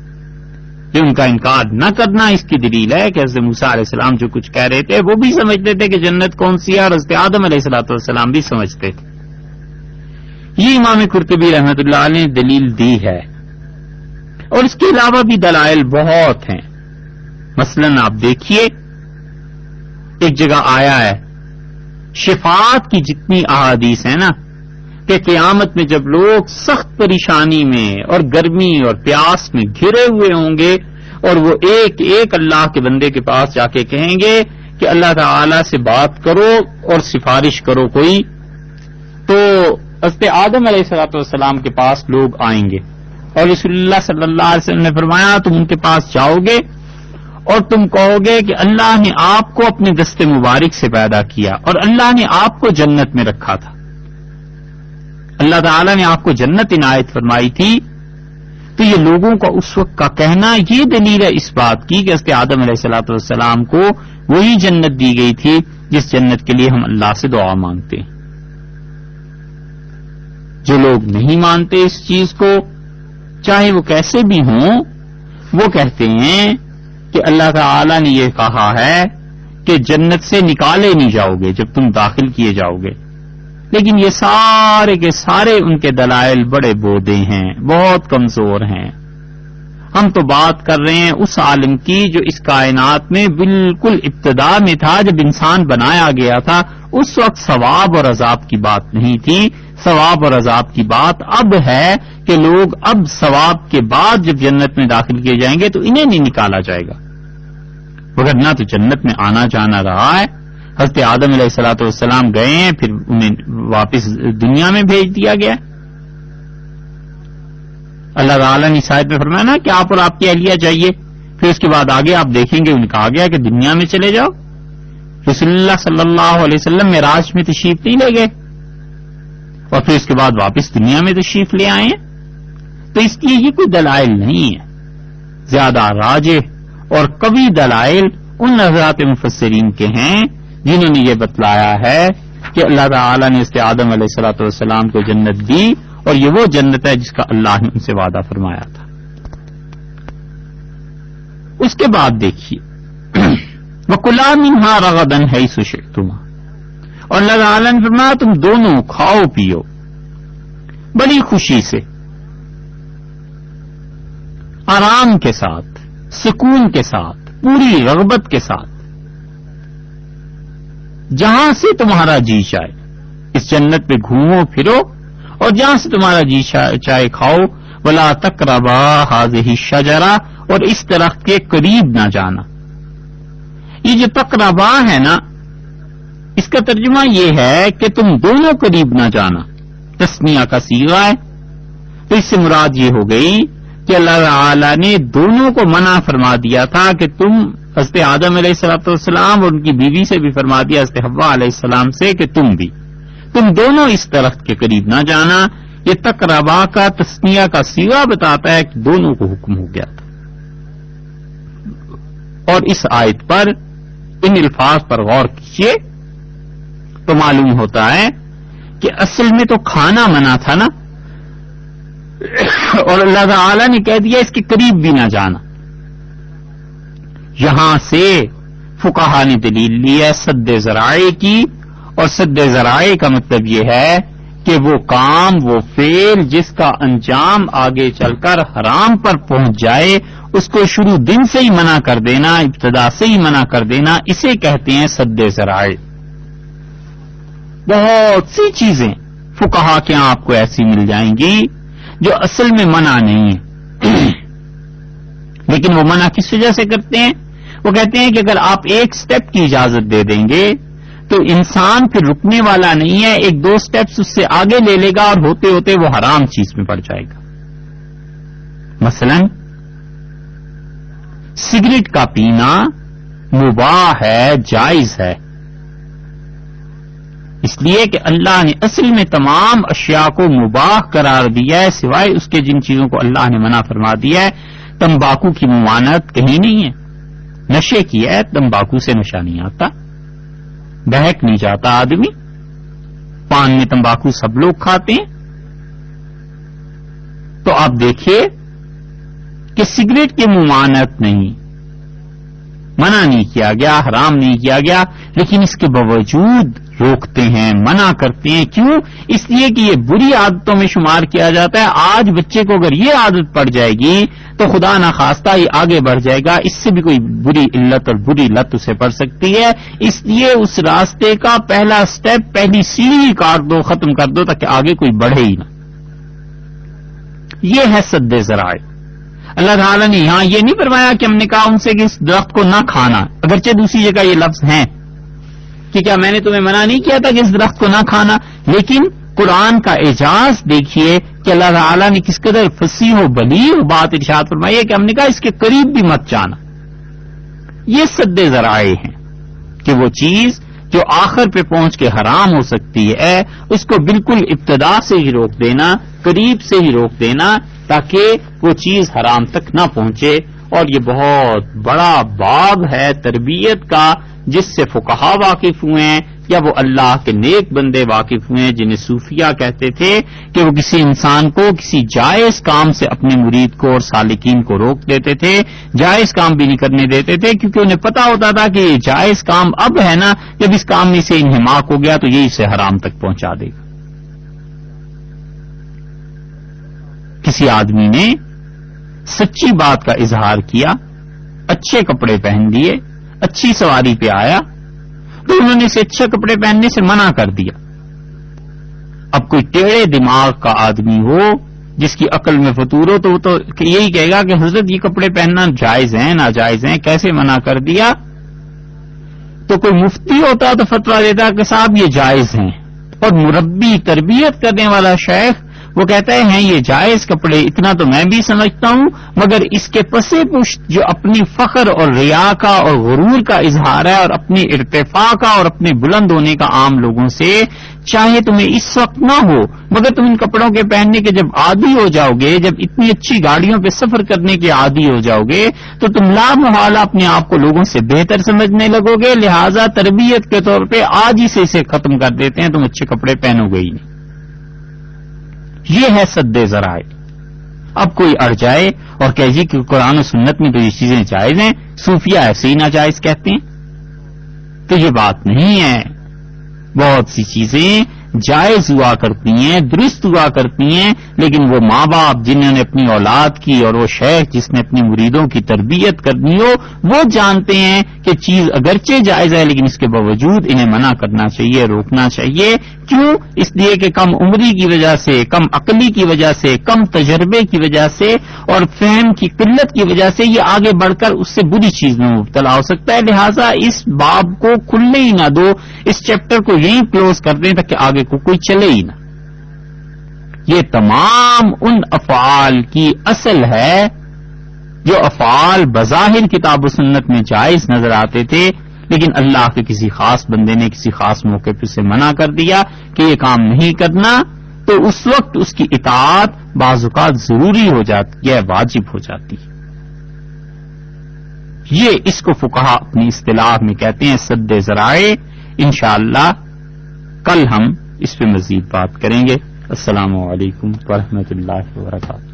جو ان کا انکار نہ کرنا اس کی دلیل ہے کہ حضرت موسیٰ علیہ السلام جو کچھ کہہ رہے تھے وہ بھی سمجھتے تھے کہ جنت کون سی ہے، اور حضرت آدم علیہ الصلوۃ والسلام بھی سمجھتے تھے۔ یہ امام قرطبی رحمۃ اللہ علیہ نے دلیل دی ہے، اور اس کے علاوہ بھی دلائل بہت ہیں۔ مثلا آپ دیکھیے ایک جگہ آیا ہے شفاعت کی جتنی احادیث ہیں نا، کہ قیامت میں جب لوگ سخت پریشانی میں اور گرمی اور پیاس میں گھرے ہوئے ہوں گے اور وہ ایک ایک اللہ کے بندے کے پاس جا کے کہیں گے کہ اللہ تعالی سے بات کرو اور سفارش کرو کوئی، تو حضرت آدم علیہ الصلوۃ والسلام کے پاس لوگ آئیں گے، اور رسول اللہ صلی اللہ علیہ وسلم نے فرمایا تم ان کے پاس جاؤ گے اور تم کہو گے کہ اللہ نے آپ کو اپنے دست مبارک سے پیدا کیا اور اللہ نے آپ کو جنت میں رکھا تھا، اللہ تعالی نے آپ کو جنت عنایت فرمائی تھی۔ تو یہ لوگوں کا اس وقت کا کہنا یہ دلیل ہے اس بات کی کہ حضرت آدم علیہ الصلوۃ والسلام کو وہی جنت دی گئی تھی جس جنت کے لیے ہم اللہ سے دعا مانگتے ہیں۔ جو لوگ نہیں مانتے اس چیز کو، چاہے وہ کیسے بھی ہوں، وہ کہتے ہیں کہ اللہ تعالی نے یہ کہا ہے کہ جنت سے نکالے نہیں جاؤ گے جب تم داخل کیے جاؤ گے، لیکن یہ سارے کے سارے ان کے دلائل بڑے بودے ہیں، بہت کمزور ہیں۔ ہم تو بات کر رہے ہیں اس عالم کی جو اس کائنات میں بالکل ابتدا میں تھا، جب انسان بنایا گیا تھا اس وقت ثواب اور عذاب کی بات نہیں تھی، ثواب اور عذاب کی بات اب ہے کہ لوگ اب ثواب کے بعد جب جنت میں داخل کیے جائیں گے تو انہیں نہیں نکالا جائے گا، وگرنہ تو جنت میں آنا جانا رہا ہے. حضرت آدم علیہ الصلوۃ والسلام گئے ہیں، پھر انہیں واپس دنیا میں بھیج دیا گیا. اللہ تعالیٰ نے شاید میں فرمایا نا کہ آپ اور آپ کی اہلیہ چاہیے، پھر اس کے بعد آگے آپ دیکھیں گے انہیں کہا گیا کہ دنیا میں چلے جاؤ. رسول اللہ صلی اللہ علیہ وسلم معراج میں تشریف نہیں لے گئے اور پھر اس کے بعد واپس دنیا میں تشریف لے آئے ہیں. تو اس لیے یہ کوئی دلائل نہیں ہے. زیادہ راجح اور قوی دلائل ان حضرات مفسرین کے ہیں جنہوں نے یہ بتلایا ہے کہ اللہ تعالیٰ نے اس کے آدم علیہ الصلوۃ والسلام کو جنت دی اور یہ وہ جنت ہے جس کا اللہ نے ان سے وعدہ فرمایا تھا. اس کے بعد دیکھیے وَكُلَا مِنْهَا رَغَدًا حَيْثُ شِئْتُمَا، اور اللہ تعالیٰ نے فرمایا تم دونوں کھاؤ پیو بڑی خوشی سے، آرام کے ساتھ، سکون کے ساتھ، پوری رغبت کے ساتھ، جہاں سے تمہارا جی چاہے. اس جنت پہ گھومو پھرو اور جہاں سے تمہارا جی چاہے کھاؤ. وَلَا تَقْرَبَا هَٰذِهِ الشَّجَرَةَ، اور اس درخت کے قریب نہ جانا. یہ جو تقربا ہے نا، اس کا ترجمہ یہ ہے کہ تم دونوں قریب نہ جانا. تسنیہ کا صیغہ ہے، تو اس سے مراد یہ ہو گئی کہ اللہ تعالی نے دونوں کو منع فرما دیا تھا کہ تم، حضرت آدم علیہ الصلوۃ والسلام اور ان کی بیوی سے بھی فرما دیا حضرت حوا علیہ السلام سے کہ تم دونوں اس درخت کے قریب نہ جانا. یہ تقربا کا تسنیہ کا صیغہ بتاتا ہے کہ دونوں کو حکم ہو گیا تھا. اور اس آیت پر ان الفاظ پر غور کیجیے تو معلوم ہوتا ہے کہ اصل میں تو کھانا منع تھا نا، اور اللہ تعالی نے کہہ دیا اس کے قریب بھی نہ جانا. یہاں سے فقہا نے دلیل لی ہے سد ذرائع کی، اور سد ذرائع کا مطلب یہ ہے کہ وہ کام، وہ فعل جس کا انجام آگے چل کر حرام پر پہنچ جائے، اس کو شروع دن سے ہی منع کر دینا، ابتدا سے ہی منع کر دینا، اسے کہتے ہیں سد ذرائع. بہت سی چیزیں فقہا کے ہاں آپ کو ایسی مل جائیں گی جو اصل میں منع نہیں ہے، لیکن وہ منع کس وجہ سے کرتے ہیں؟ وہ کہتے ہیں کہ اگر آپ ایک سٹیپ کی اجازت دے دیں گے تو انسان پھر رکنے والا نہیں ہے، ایک دو سٹیپس اس سے آگے لے لے گا اور ہوتے ہوتے وہ حرام چیز میں پڑ جائے گا. مثلا سگریٹ کا پینا مباح ہے، جائز ہے، اس لیے کہ اللہ نے اصل میں تمام اشیاء کو مباح قرار دیا ہے سوائے اس کے جن چیزوں کو اللہ نے منع فرما دیا ہے. تمباکو کی ممانعت کہیں نہیں ہے. نشے کی ہے، تمباکو سے نشہ نہیں آتا، بہک نہیں جاتا آدمی. پان میں تمباکو سب لوگ کھاتے ہیں. تو آپ دیکھیے کہ سگریٹ کی ممانعت نہیں، منع نہیں کیا گیا، حرام نہیں کیا گیا، لیکن اس کے باوجود روکتے ہیں، منع کرتے ہیں. کیوں؟ اس لیے کہ یہ بری عادتوں میں شمار کیا جاتا ہے. آج بچے کو اگر یہ عادت پڑ جائے گی تو خدا نخواستہ یہ آگے بڑھ جائے گا، اس سے بھی کوئی بری علت اور بری لت اسے پڑ سکتی ہے. اس لیے اس راستے کا پہلا سٹیپ، پہلی سیڑھی کاٹ دو، ختم کر دو تاکہ آگے کوئی بڑھے ہی نہ. یہ ہے سد ذرائع. اللہ تعالیٰ نے یہاں یہ نہیں فرمایا کہ ہم نے کہا ان سے کہ اس درخت کو نہ کھانا، اگرچہ دوسری جگہ یہ لفظ ہیں کہ کیا میں نے تمہیں منع نہیں کیا تھا کہ اس درخت کو نہ کھانا. لیکن قرآن کا اعجاز دیکھیے کہ اللہ تعالیٰ نے کس قدر فصیح و بلیغ بات ارشاد فرمائی ہے کہ ہم نے کہا اس کے قریب بھی مت جانا. یہ سد ذرائع ہیں کہ وہ چیز جو آخر پہ پہنچ کے حرام ہو سکتی ہے اس کو بالکل ابتدا سے ہی روک دینا، قریب سے ہی روک دینا تاکہ وہ چیز حرام تک نہ پہنچے. اور یہ بہت بڑا باب ہے تربیت کا جس سے فقہا واقف ہوئے ہیں یا وہ اللہ کے نیک بندے واقف ہوئے ہیں جنہیں صوفیہ کہتے تھے کہ وہ کسی انسان کو کسی جائز کام سے اپنے مرید کو اور سالکین کو روک دیتے تھے، جائز کام بھی نہیں کرنے دیتے تھے، کیونکہ انہیں پتا ہوتا تھا کہ یہ جائز کام اب ہے نا، جب اس کام میں سے انہماک ہو گیا تو یہی اسے حرام تک پہنچا دے گا. کسی آدمی نے سچی بات کا اظہار کیا، اچھے کپڑے پہن لیے، اچھی سواری پہ آیا تو انہوں نے اسے اچھے کپڑے پہننے سے منع کر دیا. اب کوئی ٹیڑھے دماغ کا آدمی ہو جس کی عقل میں فطور ہو تو وہ تو یہی کہے گا کہ حضرت یہ کپڑے پہننا جائز ہیں ناجائز ہیں، کیسے منع کر دیا؟ تو کوئی مفتی ہوتا تو فتویٰ دیتا کہ صاحب یہ جائز ہیں، اور مربی تربیت کرنے والا شیخ وہ کہتا ہے ہیں یہ جائز کپڑے، اتنا تو میں بھی سمجھتا ہوں، مگر اس کے پس پشت جو اپنی فخر اور ریا کا اور غرور کا اظہار ہے اور اپنی ارتفاع کا اور اپنے بلند ہونے کا عام لوگوں سے، چاہے تمہیں اس وقت نہ ہو مگر تم ان کپڑوں کے پہننے کے جب عادی ہو جاؤ گے، جب اتنی اچھی گاڑیوں پہ سفر کرنے کے عادی ہو جاؤ گے تو تم لامحالہ اپنے آپ کو لوگوں سے بہتر سمجھنے لگو گے، لہذا تربیت کے طور پہ آج ہی سے اسے ختم کر دیتے ہیں، تم اچھے کپڑے پہنو گے ہی نہیں۔ یہ ہے سد ذرائع۔ اب کوئی اڑ جائے اور کہے جی کہ قرآن و سنت میں تو یہ چیزیں جائز ہیں، صوفیہ ایسے ہی ناجائز کہتے ہیں، تو یہ بات نہیں ہے۔ بہت سی چیزیں جائز ہوا کرتی ہیں، درست ہوا کرتی ہیں، لیکن وہ ماں باپ جنہوں نے اپنی اولاد کی اور وہ شیخ جس نے اپنی مریدوں کی تربیت کرنی ہو وہ جانتے ہیں کہ چیز اگرچہ جائز ہے لیکن اس کے باوجود انہیں منع کرنا چاہیے، روکنا چاہیے۔ کیوں؟ اس لیے کہ کم عمری کی وجہ سے، کم عقلی کی وجہ سے، کم تجربے کی وجہ سے اور فہم کی قلت کی وجہ سے یہ آگے بڑھ کر اس سے بری چیز میں مبتلا ہو سکتا ہے، لہذا اس باب کو کھلنے ہی نہ دو، اس چیپٹر کو یہیں کلوز کر دیں تاکہ آگے کو کوئی چلے ہی نہ۔ یہ تمام ان افعال کی اصل ہے جو افعال بظاہر کتاب و سنت میں جائز نظر آتے تھے، لیکن اللہ کے کسی خاص بندے نے کسی خاص موقع پہ اسے منع کر دیا کہ یہ کام نہیں کرنا، تو اس وقت اس کی اطاعت بعض اوقات ضروری ہو جاتی ہے، واجب ہو جاتی ہے۔ یہ اس کو فقہا اپنی اصطلاح میں کہتے ہیں سد ذرائع۔ انشاءاللہ کل ہم اس پہ مزید بات کریں گے۔ السلام علیکم ورحمۃ اللہ وبرکاتہ۔